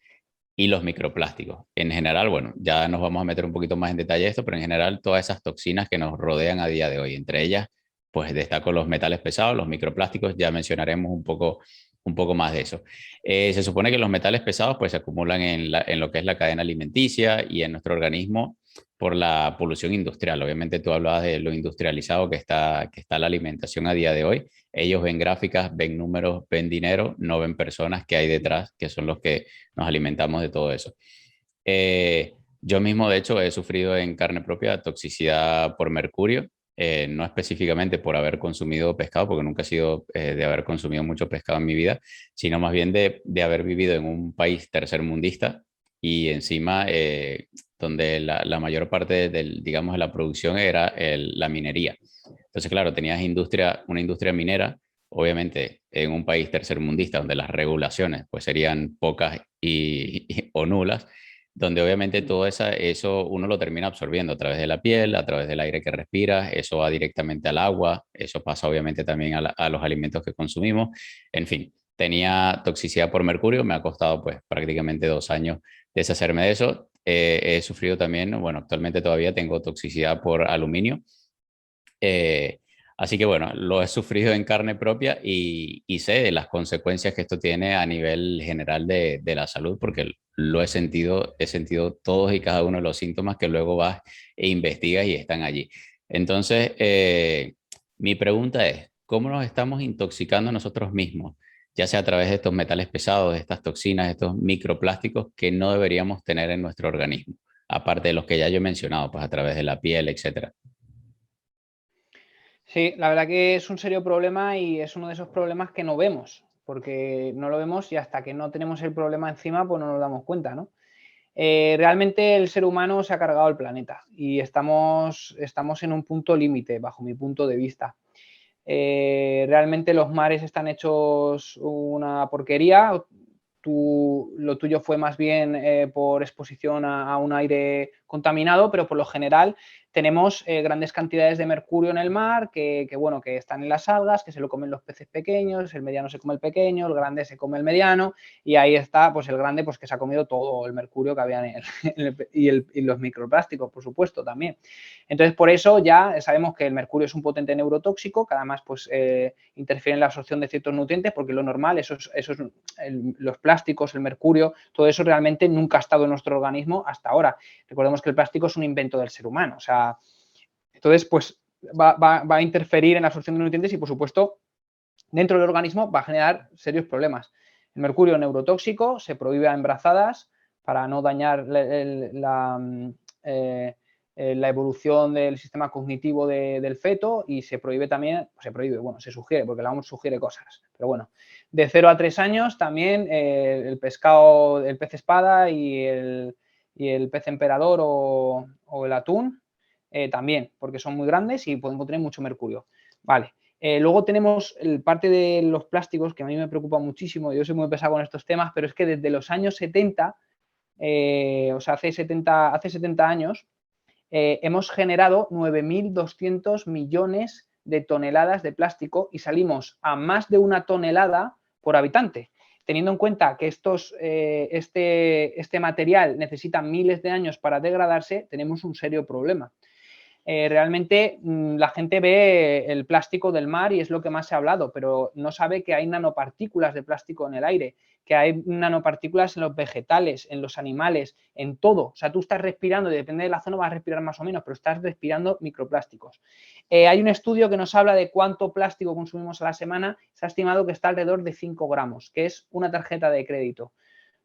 y los microplásticos. En general, bueno, ya nos vamos a meter un poquito más en detalle esto, pero en general todas esas toxinas que nos rodean a día de hoy, entre ellas, pues destaco los metales pesados, los microplásticos, ya mencionaremos un poco más de eso. Se supone que los metales pesados pues se acumulan en lo que es la cadena alimenticia y en nuestro organismo por la polución industrial. Obviamente tú hablabas de lo industrializado que está la alimentación a día de hoy. Ellos ven gráficas, ven números, ven dinero, no ven personas que hay detrás, que son los que nos alimentamos de todo eso. Yo mismo, de hecho, he sufrido en carne propia toxicidad por mercurio, no específicamente por haber consumido pescado, porque nunca he sido de haber consumido mucho pescado en mi vida, sino más bien de haber vivido en un país tercermundista y encima donde la mayor parte digamos, de la producción era la minería. Entonces, claro, tenías una industria minera, obviamente en un país tercermundista donde las regulaciones pues serían pocas o nulas, donde obviamente eso uno lo termina absorbiendo a través de la piel, a través del aire que respiras, eso va directamente al agua, eso pasa obviamente también a los alimentos que consumimos, en fin. Tenía toxicidad por mercurio, me ha costado pues prácticamente 2 años deshacerme de eso. He sufrido también, bueno, actualmente todavía tengo toxicidad por aluminio, Eh, Así que bueno, lo he sufrido en carne propia y sé de las consecuencias que esto tiene a nivel general de la salud, porque lo he sentido todos y cada uno de los síntomas que luego vas e investigas y están allí. Entonces, mi pregunta es, ¿cómo nos estamos intoxicando nosotros mismos? Ya sea a través de estos metales pesados, de estas toxinas, de estos microplásticos que no deberíamos tener en nuestro organismo, aparte de los que ya yo he mencionado, pues a través de la piel, etcétera. Sí, la verdad que es un serio problema y es uno de esos problemas que no vemos, porque no lo vemos y hasta que no tenemos el problema encima, pues no nos damos cuenta, ¿no? Realmente el ser humano se ha cargado el planeta y estamos en un punto límite, bajo mi punto de vista. Realmente los mares están hechos una porquería. Lo tuyo fue más bien por exposición a un aire contaminado, pero por lo general tenemos grandes cantidades de mercurio en el mar bueno, que están en las algas, que se lo comen los peces pequeños, el mediano se come el pequeño, el grande se come el mediano, y ahí está pues el grande pues que se ha comido todo el mercurio que había y los microplásticos, por supuesto, también. Entonces, por eso ya sabemos que el mercurio es un potente neurotóxico, que además pues, interfiere en la absorción de ciertos nutrientes, porque lo normal, los plásticos, el mercurio, todo eso realmente nunca ha estado en nuestro organismo hasta ahora. Recordemos que el plástico es un invento del ser humano, o sea, entonces pues va a interferir en la absorción de nutrientes y, por supuesto, dentro del organismo va a generar serios problemas. El mercurio neurotóxico se prohíbe a embarazadas para no dañar la evolución del sistema cognitivo del feto, y se prohíbe también, bueno, se sugiere, porque la OMS sugiere cosas, pero bueno, de 0 a 3 años también el pescado, el pez espada y el pez emperador o el atún también, porque son muy grandes y pueden contener mucho mercurio. Vale. Luego tenemos parte de los plásticos, que a mí me preocupa muchísimo. Yo soy muy pesado con estos temas, pero es que desde los años 70, o sea, hace 70 años, hemos generado 9.200 millones de toneladas de plástico y salimos a más de 1 tonelada por habitante. Teniendo en cuenta que este material necesita miles de años para degradarse, tenemos un serio problema. Realmente la gente ve el plástico del mar y es lo que más se ha hablado, pero no sabe que hay nanopartículas de plástico en el aire, que hay nanopartículas en los vegetales, en los animales, en todo. O sea, tú estás respirando y depende de la zona vas a respirar más o menos, pero estás respirando microplásticos. Hay un estudio que nos habla de cuánto plástico consumimos a la semana. Se ha estimado que está alrededor de 5 gramos, que es una tarjeta de crédito.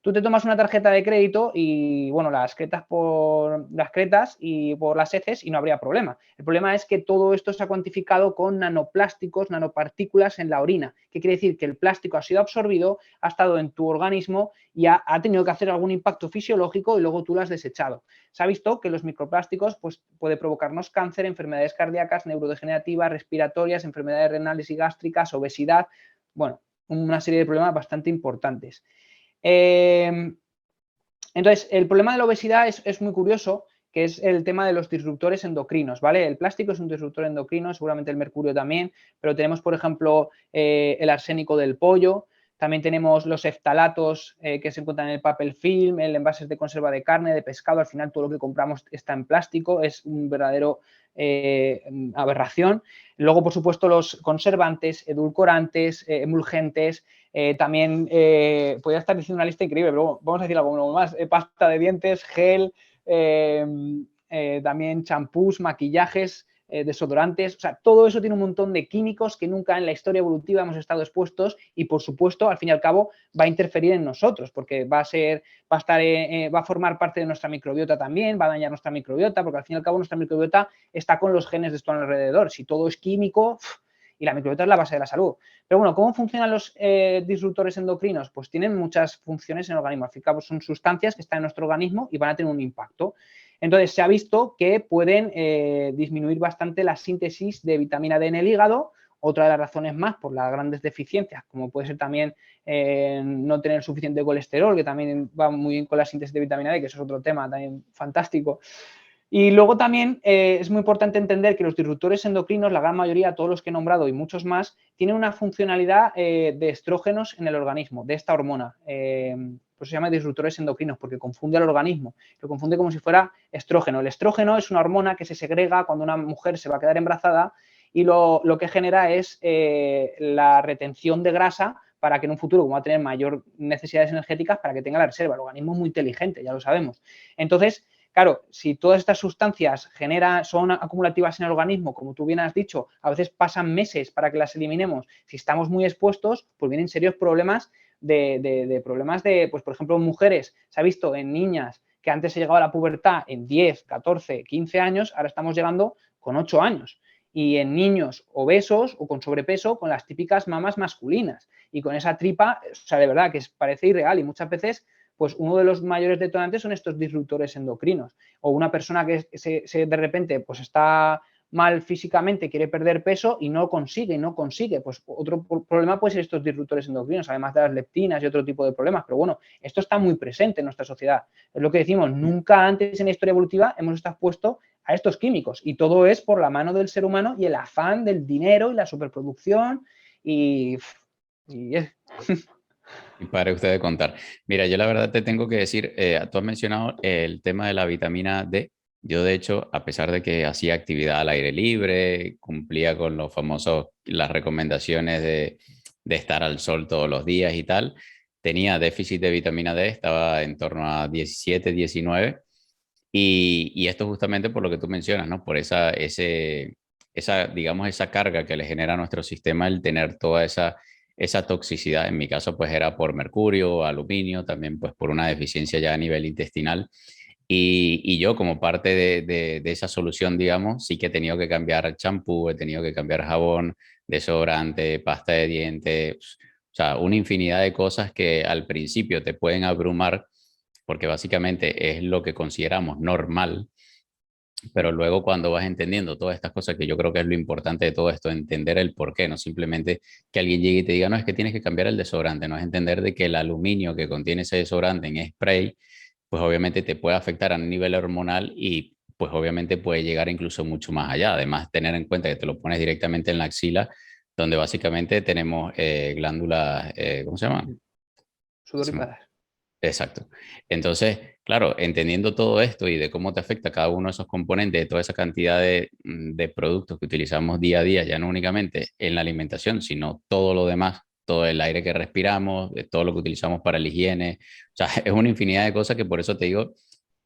Tú te tomas una tarjeta de crédito y, bueno, las cretas y por las heces y no habría problema. El problema es que todo esto se ha cuantificado con nanoplásticos, nanopartículas en la orina. ¿Qué quiere decir? Que el plástico ha sido absorbido, ha estado en tu organismo y ha tenido que hacer algún impacto fisiológico y luego tú lo has desechado. Se ha visto que los microplásticos pues, puede provocarnos cáncer, enfermedades cardíacas, neurodegenerativas, respiratorias, enfermedades renales y gástricas, obesidad, bueno, una serie de problemas bastante importantes. Entonces, el problema de la obesidad es muy curioso, que es el tema de los disruptores endocrinos, ¿vale? El plástico es un disruptor endocrino, seguramente el mercurio también, pero tenemos, por ejemplo, el arsénico del pollo, también tenemos los eftalatos que se encuentran en el papel film, en envases de conserva de carne, de pescado, al final todo lo que compramos está en plástico, es un verdadero aberración. Luego, por supuesto, los conservantes, edulcorantes, emulgentes, también podría estar diciendo una lista increíble, pero vamos a decir algo más. Pasta de dientes, gel, también champús, maquillajes, desodorantes. O sea, todo eso tiene un montón de químicos que nunca en la historia evolutiva hemos estado expuestos y, por supuesto, al fin y al cabo, va a interferir en nosotros porque va a formar parte de nuestra microbiota también, va a dañar nuestra microbiota porque, al fin y al cabo, nuestra microbiota está con los genes de esto alrededor. Si todo es químico, y la microbiota es la base de la salud. Pero bueno, ¿cómo funcionan los disruptores endocrinos? Pues tienen muchas funciones en el organismo. Al fin y al cabo son sustancias que están en nuestro organismo y van a tener un impacto. Entonces se ha visto que pueden disminuir bastante la síntesis de vitamina D en el hígado. Otra de las razones más por las grandes deficiencias, como puede ser también no tener suficiente colesterol, que también va muy bien con la síntesis de vitamina D, que eso es otro tema también fantástico. Y luego también es muy importante entender que los disruptores endocrinos, la gran mayoría, todos los que he nombrado y muchos más, tienen una funcionalidad de estrógenos en el organismo, de esta hormona, Por eso se llama disruptores endocrinos, porque confunde al organismo, lo confunde como si fuera estrógeno. El estrógeno es una hormona que se segrega cuando una mujer se va a quedar embarazada y lo que genera es la retención de grasa para que en un futuro, como va a tener mayor necesidades energéticas, para que tenga la reserva. El organismo es muy inteligente, ya lo sabemos. Entonces, claro, si todas estas sustancias son acumulativas en el organismo, como tú bien has dicho, a veces pasan meses para que las eliminemos. Si estamos muy expuestos, pues vienen serios problemas pues por ejemplo, en mujeres, se ha visto en niñas que antes se llegaba a la pubertad en 10, 14, 15 años, ahora estamos llegando con 8 años. Y en niños obesos o con sobrepeso, con las típicas mamas masculinas. Y con esa tripa, o sea, de verdad que parece irreal y muchas veces pues uno de los mayores detonantes son estos disruptores endocrinos. O una persona que de repente pues está mal físicamente, quiere perder peso y no consigue. Pues otro problema puede ser estos disruptores endocrinos, además de las leptinas y otro tipo de problemas. Pero bueno, esto está muy presente en nuestra sociedad. Es lo que decimos, nunca antes en la historia evolutiva hemos estado expuestos a estos químicos. Y todo es por la mano del ser humano y el afán del dinero y la superproducción y Y para usted de contar. Mira, yo la verdad te tengo que decir, tú has mencionado el tema de la vitamina D. Yo, de hecho, a pesar de que hacía actividad al aire libre, cumplía con los famosos, las recomendaciones de estar al sol todos los días y tal, tenía déficit de vitamina D, estaba en torno a 17, 19. Y esto justamente por lo que tú mencionas, ¿no? Por digamos, esa carga que le genera a nuestro sistema el tener toda esa toxicidad. En mi caso, pues era por mercurio, aluminio, también pues por una deficiencia ya a nivel intestinal. Y yo como parte de esa solución, digamos, sí que he tenido que cambiar champú, he tenido que cambiar jabón, desodorante, pasta de dientes, o sea, una infinidad de cosas que al principio te pueden abrumar porque básicamente es lo que consideramos normal, pero luego cuando vas entendiendo todas estas cosas, que yo creo que es lo importante de todo esto, entender el por qué, no simplemente que alguien llegue y te diga, no, es que tienes que cambiar el desodorante, no es entender de que el aluminio que contiene ese desodorante en spray, pues obviamente te puede afectar a un nivel hormonal y pues obviamente puede llegar incluso mucho más allá. Además, tener en cuenta que te lo pones directamente en la axila, donde básicamente tenemos glándulas, ¿cómo se llaman? sudor y patas. Exacto. Entonces, claro, entendiendo todo esto y de cómo te afecta cada uno de esos componentes, de toda esa cantidad de productos que utilizamos día a día, ya no únicamente en la alimentación, sino todo lo demás, todo el aire que respiramos, todo lo que utilizamos para la higiene, o sea, es una infinidad de cosas que por eso te digo,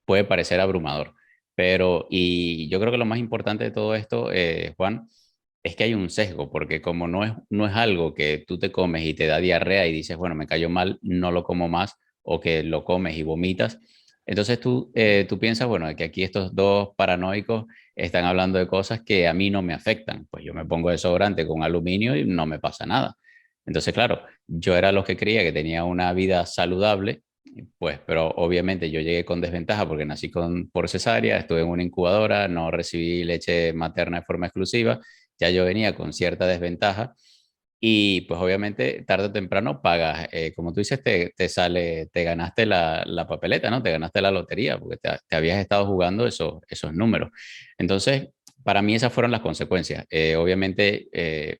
puede parecer abrumador. Pero, y yo creo que lo más importante de todo esto, Juan, es que hay un sesgo, porque como no es algo que tú te comes y te da diarrea y dices, bueno, me cayó mal, no lo como más o que lo comes y vomitas. Entonces tú piensas, bueno, que aquí estos dos paranoicos están hablando de cosas que a mí no me afectan. Pues yo me pongo desodorante con aluminio y no me pasa nada. Entonces, claro, yo era los que creía que tenía una vida saludable, pues, pero obviamente yo llegué con desventaja porque nací por cesárea, estuve en una incubadora, no recibí leche materna de forma exclusiva, ya yo venía con cierta desventaja y pues obviamente tarde o temprano pagas, como tú dices, te sale, te ganaste la papeleta, ¿no? Te ganaste la lotería porque te habías estado jugando esos números. Entonces, para mí esas fueron las consecuencias. Obviamente,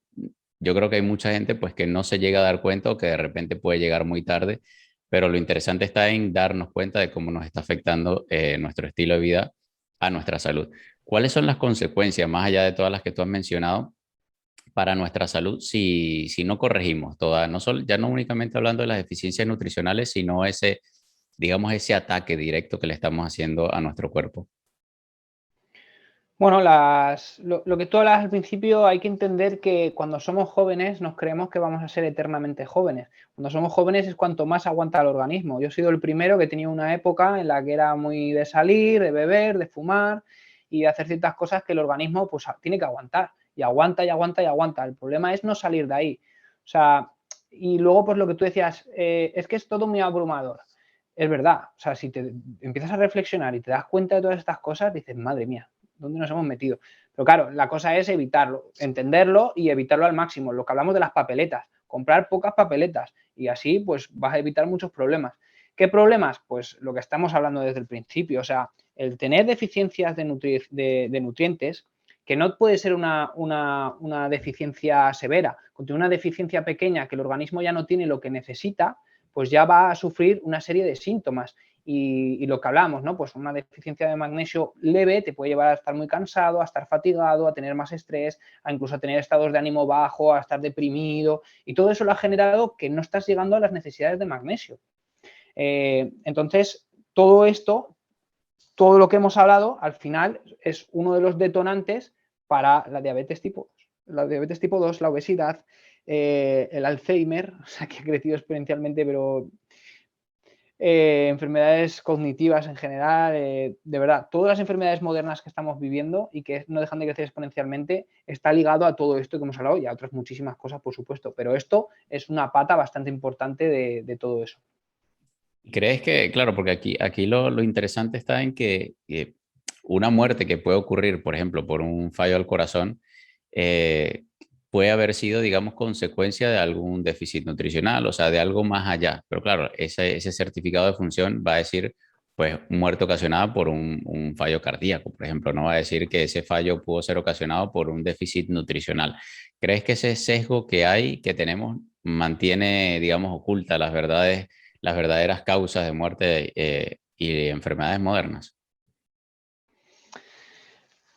yo creo que hay mucha gente pues que no se llega a dar cuenta o que de repente puede llegar muy tarde, pero lo interesante está en darnos cuenta de cómo nos está afectando nuestro estilo de vida a nuestra salud. ¿Cuáles son las consecuencias, más allá de todas las que tú has mencionado, para nuestra salud si no corregimos todas, no solo, ya no únicamente hablando de las deficiencias nutricionales, sino digamos, ese ataque directo que le estamos haciendo a nuestro cuerpo? Bueno, lo que tú hablas al principio, hay que entender que cuando somos jóvenes nos creemos que vamos a ser eternamente jóvenes. Cuando somos jóvenes es cuanto más aguanta el organismo. Yo he sido el primero que tenía una época en la que era muy de salir, de beber, de fumar y de hacer ciertas cosas que el organismo pues tiene que aguantar. Y aguanta y aguanta y aguanta. El problema es no salir de ahí. O sea, y luego pues lo que tú decías, es que es todo muy abrumador. Es verdad. O sea, si te empiezas a reflexionar y te das cuenta de todas estas cosas, dices, madre mía, ¿dónde nos hemos metido? Pero claro, la cosa es evitarlo, entenderlo y evitarlo al máximo. Lo que hablamos de las papeletas, comprar pocas papeletas y así pues vas a evitar muchos problemas. ¿Qué problemas? Pues lo que estamos hablando desde el principio, o sea, el tener deficiencias de nutrientes, que no puede ser una deficiencia severa, con una deficiencia pequeña que el organismo ya no tiene lo que necesita, pues ya va a sufrir una serie de síntomas. Y lo que hablamos, ¿no? Pues una deficiencia de magnesio leve te puede llevar a estar muy cansado, a estar fatigado, a tener más estrés, a incluso a tener estados de ánimo bajo, a estar deprimido. Y todo eso lo ha generado que no estás llegando a las necesidades de magnesio. Entonces, todo esto, todo lo que hemos hablado, al final es uno de los detonantes para la diabetes tipo 2, la obesidad, el Alzheimer, o sea, que ha crecido exponencialmente, pero enfermedades cognitivas en general, de verdad, todas las enfermedades modernas que estamos viviendo y que no dejan de crecer exponencialmente, está ligado a todo esto que hemos hablado y a otras muchísimas cosas, por supuesto, pero esto es una pata bastante importante de todo eso. ¿Crees que, claro, porque aquí lo interesante está en que una muerte que puede ocurrir, por ejemplo, por un fallo al corazón, eh, puede haber sido, digamos, consecuencia de algún déficit nutricional, o sea, de algo más allá. Pero claro, ese certificado de función va a decir, pues, muerte ocasionada por un fallo cardíaco, por ejemplo, no va a decir que ese fallo pudo ser ocasionado por un déficit nutricional. ¿Crees que ese sesgo que hay, que tenemos, mantiene, digamos, ocultas las verdaderas causas de muerte y enfermedades modernas?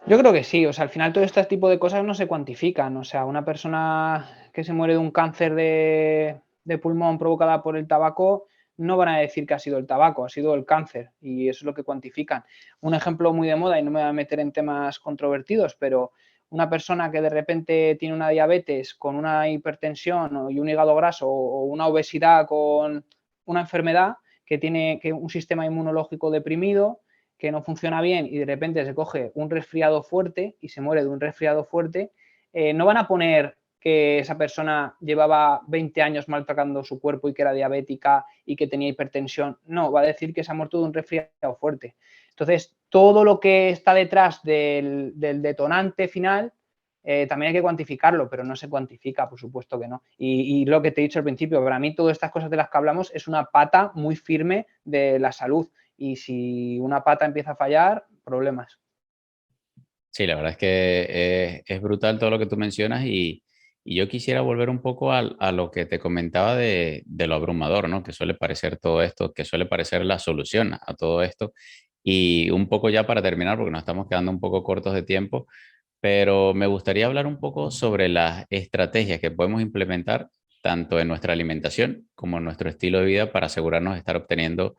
Yo creo que sí, o sea, al final todo este tipo de cosas no se cuantifican, o sea, una persona que se muere de un cáncer de pulmón provocada por el tabaco, no van a decir que ha sido el tabaco, ha sido el cáncer, y eso es lo que cuantifican. Un ejemplo muy de moda, y no me voy a meter en temas controvertidos, pero una persona que de repente tiene una diabetes con una hipertensión y un hígado graso o una obesidad con una enfermedad que tiene un sistema inmunológico deprimido, que no funciona bien y de repente se coge un resfriado fuerte y se muere de un resfriado fuerte, no van a poner que esa persona llevaba 20 años maltratando su cuerpo y que era diabética y que tenía hipertensión. No, va a decir que se ha muerto de un resfriado fuerte. Entonces, todo lo que está detrás del detonante final, también hay que cuantificarlo, pero no se cuantifica, por supuesto que no. Y lo que te he dicho al principio, para mí todas estas cosas de las que hablamos es una pata muy firme de la salud. Y si una pata empieza a fallar, problemas. Sí, la verdad es que es brutal todo lo que tú mencionas y yo quisiera volver un poco a lo que te comentaba de lo abrumador, ¿no? Que suele parecer todo esto, que suele parecer la solución a todo esto. Y un poco ya para terminar, porque nos estamos quedando un poco cortos de tiempo, pero me gustaría hablar un poco sobre las estrategias que podemos implementar tanto en nuestra alimentación como en nuestro estilo de vida para asegurarnos de estar obteniendo,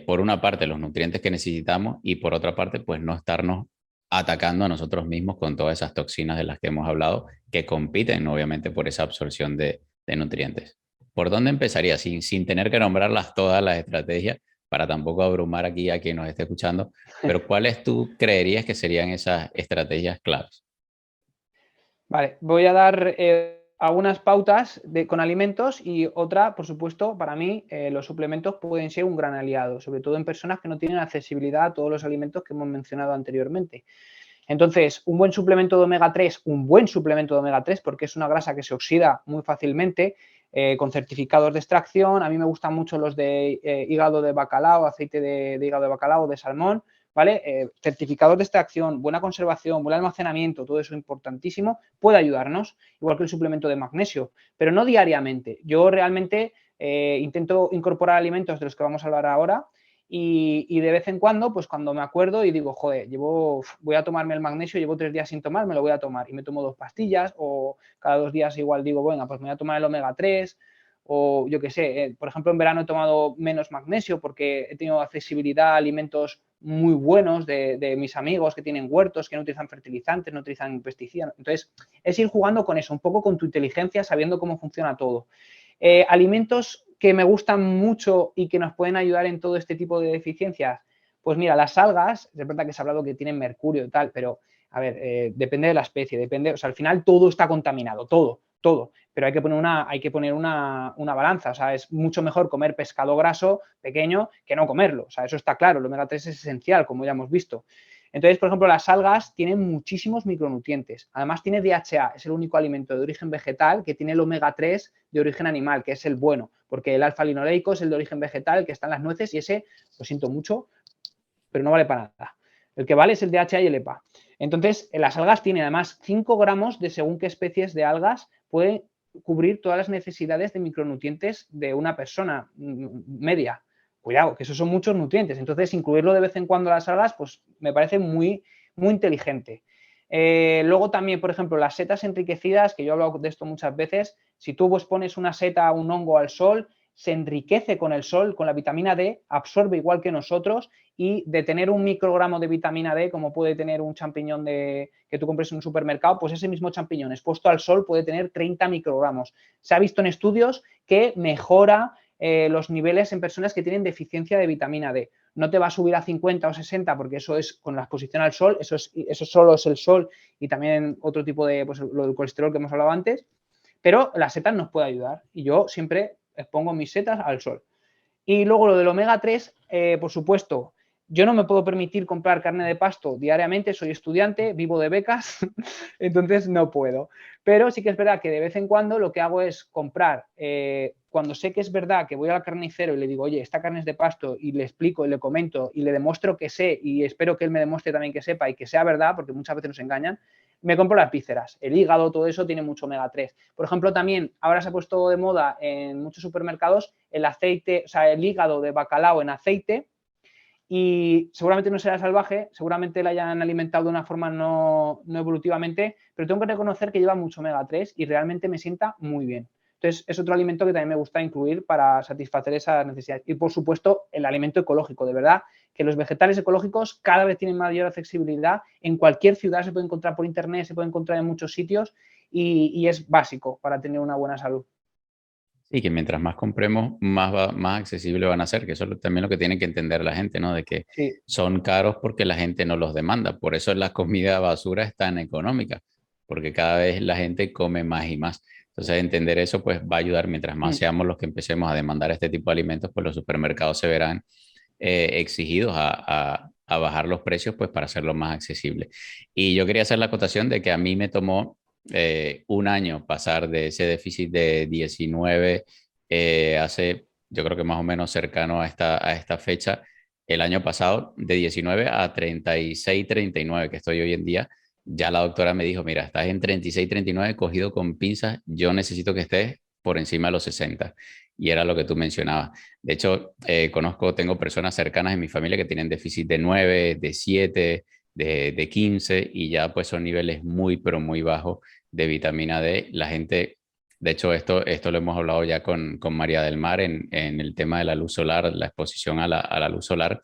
por una parte, los nutrientes que necesitamos y por otra parte, pues no estarnos atacando a nosotros mismos con todas esas toxinas de las que hemos hablado, que compiten obviamente por esa absorción de nutrientes. ¿Por dónde empezaría? Sin tener que nombrarlas todas las estrategias, para tampoco abrumar aquí a quien nos esté escuchando, pero ¿cuáles tú creerías que serían esas estrategias claves? Vale, voy a dar algunas pautas con alimentos y otra, por supuesto, para mí los suplementos pueden ser un gran aliado, sobre todo en personas que no tienen accesibilidad a todos los alimentos que hemos mencionado anteriormente. Entonces, un buen suplemento de omega 3, porque es una grasa que se oxida muy fácilmente, con certificados de extracción. A mí me gustan mucho los de hígado de bacalao, aceite de hígado de bacalao, de salmón, ¿vale? Certificados de extracción, buena conservación, buen almacenamiento, todo eso importantísimo, puede ayudarnos, igual que el suplemento de magnesio, pero no diariamente. Yo realmente intento incorporar alimentos de los que vamos a hablar ahora y de vez en cuando, pues cuando me acuerdo y digo, joder, voy a tomarme el magnesio, llevo 3 días sin tomar, me lo voy a tomar y me tomo 2 pastillas o cada 2 días igual digo, bueno, pues me voy a tomar el omega 3 o yo qué sé, por ejemplo en verano he tomado menos magnesio porque he tenido accesibilidad a alimentos muy buenos de mis amigos que tienen huertos, que no utilizan fertilizantes, no utilizan pesticidas. Entonces, es ir jugando con eso, un poco con tu inteligencia, sabiendo cómo funciona todo. Alimentos que me gustan mucho y que nos pueden ayudar en todo este tipo de deficiencias. Pues mira, las algas, es verdad que se ha hablado que tienen mercurio y tal, pero a ver, depende de la especie, depende, o sea, al final todo está contaminado, todo, pero hay que poner una balanza, o sea, es mucho mejor comer pescado graso pequeño que no comerlo, o sea, eso está claro, el omega 3 es esencial, como ya hemos visto. Entonces, por ejemplo, las algas tienen muchísimos micronutrientes. Además, tiene DHA, es el único alimento de origen vegetal que tiene el omega 3 de origen animal, que es el bueno, porque el alfa-linoleico es el de origen vegetal, que está en las nueces, y ese, lo siento mucho, pero no vale para nada. El que vale es el DHA y el EPA. Entonces, las algas tienen además 5 gramos de según qué especies de algas pueden cubrir todas las necesidades de micronutrientes de una persona media. Cuidado, que esos son muchos nutrientes. Entonces, incluirlo de vez en cuando en las salas, pues me parece muy, muy inteligente. Luego también, por ejemplo, las setas enriquecidas, que yo he hablado de esto muchas veces, si tú pues, pones una seta, un hongo al sol, se enriquece con el sol, con la vitamina D, absorbe igual que nosotros y de tener un microgramo de vitamina D, como puede tener un champiñón que tú compres en un supermercado, pues ese mismo champiñón expuesto al sol puede tener 30 microgramos. Se ha visto en estudios que mejora los niveles en personas que tienen deficiencia de vitamina D. No te va a subir a 50 o 60 porque eso es con la exposición al sol, eso solo es el sol y también otro tipo de, pues lo del colesterol que hemos hablado antes, pero las setas nos puede ayudar y yo siempre expongo mis setas al sol. Y luego lo del omega 3, por supuesto, yo no me puedo permitir comprar carne de pasto diariamente, soy estudiante, vivo de becas, entonces no puedo. Pero sí que es verdad que de vez en cuando lo que hago es comprar, cuando sé que es verdad que voy al carnicero y le digo, oye, esta carne es de pasto, y le explico y le comento y le demuestro que sé y espero que él me demuestre también que sepa y que sea verdad, porque muchas veces nos engañan, me compro las vísceras, el hígado, todo eso tiene mucho omega 3. Por ejemplo, también ahora se ha puesto de moda en muchos supermercados el aceite, o sea, el hígado de bacalao en aceite, y seguramente no será salvaje, seguramente la hayan alimentado de una forma no evolutivamente, pero tengo que reconocer que lleva mucho omega 3 y realmente me sienta muy bien. Entonces, es otro alimento que también me gusta incluir para satisfacer esas necesidades. Y, por supuesto, el alimento ecológico. De verdad que los vegetales ecológicos cada vez tienen mayor accesibilidad. En cualquier ciudad se puede encontrar por internet, se puede encontrar en muchos sitios y es básico para tener una buena salud. Y que mientras más compremos, más accesible van a ser, que eso es también lo que tiene que entender la gente, ¿no? De que Sí. son caros porque la gente no los demanda. Por eso la comida basura es tan económica, porque cada vez la gente come más y más. Entonces, entender eso, pues va a ayudar. Mientras más seamos los que empecemos a demandar este tipo de alimentos, pues los supermercados se verán exigidos a bajar los precios, pues para hacerlo más accesible. Y yo quería hacer la acotación de que a mí me tomó un año pasar de ese déficit de 19 hace, yo creo que más o menos cercano a esta fecha, el año pasado, de 19 a 36, 39 que estoy hoy en día. Ya la doctora me dijo, mira, estás en 36, 39 cogido con pinzas, yo necesito que estés por encima de los 60. Y era lo que tú mencionabas. De hecho, tengo personas cercanas en mi familia que tienen déficit de 9, de 7, de 15 y ya pues son niveles muy, pero muy bajos de vitamina D. La gente, de hecho, esto lo hemos hablado ya con María del Mar en el tema de la luz solar, la exposición a la luz solar.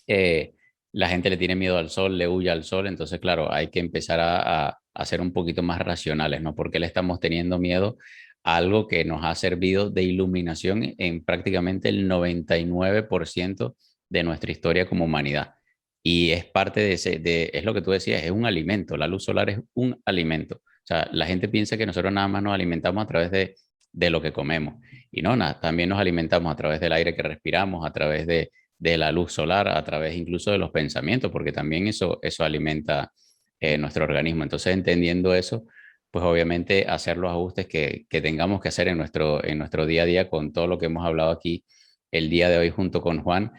Eh, la gente le tiene miedo al sol, le huye al sol, entonces, claro, hay que empezar a ser un poquito más racionales, ¿no? Porque le estamos teniendo miedo a algo que nos ha servido de iluminación en prácticamente el 99% de nuestra historia como humanidad. Y es parte es lo que tú decías, es un alimento, la luz solar es un alimento. O sea, la gente piensa que nosotros nada más nos alimentamos a través de lo que comemos. Y no, nada, también nos alimentamos a través del aire que respiramos, a través de la luz solar, a través incluso de los pensamientos, porque también eso alimenta nuestro organismo. Entonces, entendiendo eso, pues obviamente hacer los ajustes que tengamos que hacer en nuestro día a día con todo lo que hemos hablado aquí el día de hoy junto con Juan.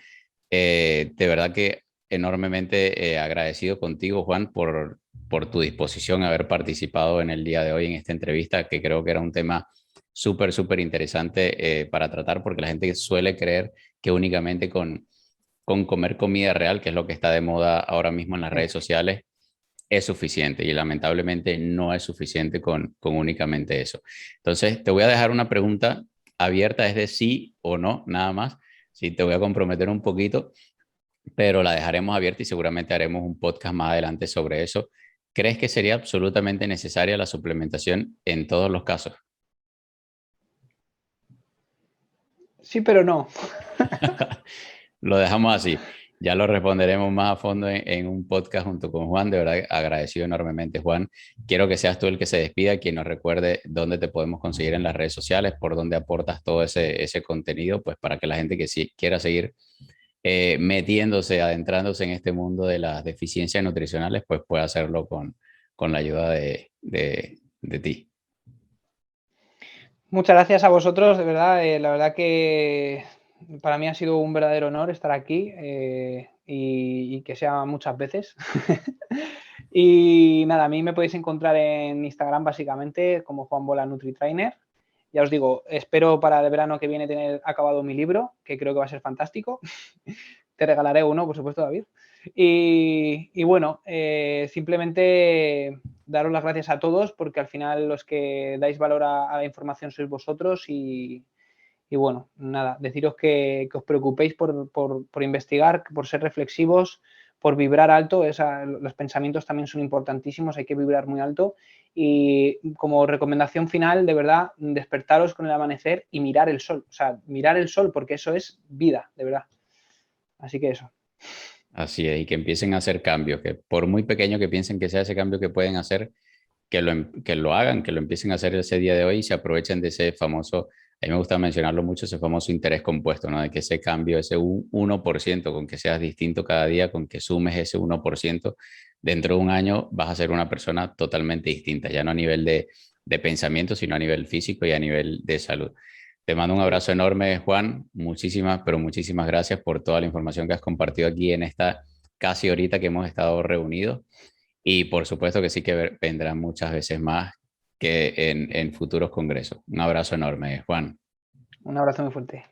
De verdad que enormemente agradecido contigo, Juan, por tu disposición a haber participado en el día de hoy en esta entrevista, que creo que era un tema súper, súper interesante para tratar, porque la gente suele creer que únicamente con comer comida real, que es lo que está de moda ahora mismo en las redes sociales, es suficiente y lamentablemente no es suficiente con únicamente eso. Entonces, te voy a dejar una pregunta abierta, es de sí o no, nada más. Sí, te voy a comprometer un poquito, pero la dejaremos abierta y seguramente haremos un podcast más adelante sobre eso. ¿Crees que sería absolutamente necesaria la suplementación en todos los casos? Sí, pero no. Lo dejamos así. Ya lo responderemos más a fondo en un podcast junto con Juan. De verdad, agradecido enormemente, Juan. Quiero que seas tú el que se despida, quien nos recuerde dónde te podemos conseguir en las redes sociales, por dónde aportas todo ese contenido, pues para que la gente que sí quiera seguir metiéndose, adentrándose en este mundo de las deficiencias nutricionales, pues pueda hacerlo con la ayuda de ti. Muchas gracias a vosotros, de verdad. La verdad que para mí ha sido un verdadero honor estar aquí y que sea muchas veces. Y nada, a mí me podéis encontrar en Instagram básicamente como Juan Bola NutriTrainer. Ya os digo, espero para el verano que viene tener acabado mi libro, que creo que va a ser fantástico. Te regalaré uno, por supuesto, David. Y bueno, simplemente daros las gracias a todos porque al final los que dais valor a la información sois vosotros y bueno, nada, deciros que os preocupéis por investigar, por ser reflexivos, por vibrar alto. Los pensamientos también son importantísimos, hay que vibrar muy alto. Y como recomendación final, de verdad, despertaros con el amanecer y mirar el sol. O sea, mirar el sol porque eso es vida, de verdad. Así que eso. Así es, y que empiecen a hacer cambios, que por muy pequeño que piensen que sea ese cambio que pueden hacer, que lo hagan, que lo empiecen a hacer ese día de hoy y se aprovechen de ese famoso, a mí me gusta mencionarlo mucho, ese famoso interés compuesto, ¿no? De que ese cambio, ese 1%, con que seas distinto cada día, con que sumes ese 1%, dentro de un año vas a ser una persona totalmente distinta, ya no a nivel de pensamiento, sino a nivel físico y a nivel de salud. Te mando un Sí. abrazo enorme, Juan. Muchísimas, pero muchísimas gracias por toda la información que has compartido aquí en esta casi horita que hemos estado reunidos. Y por supuesto que sí que vendrán muchas veces más que en futuros congresos. Un abrazo enorme, Juan. Un abrazo muy fuerte.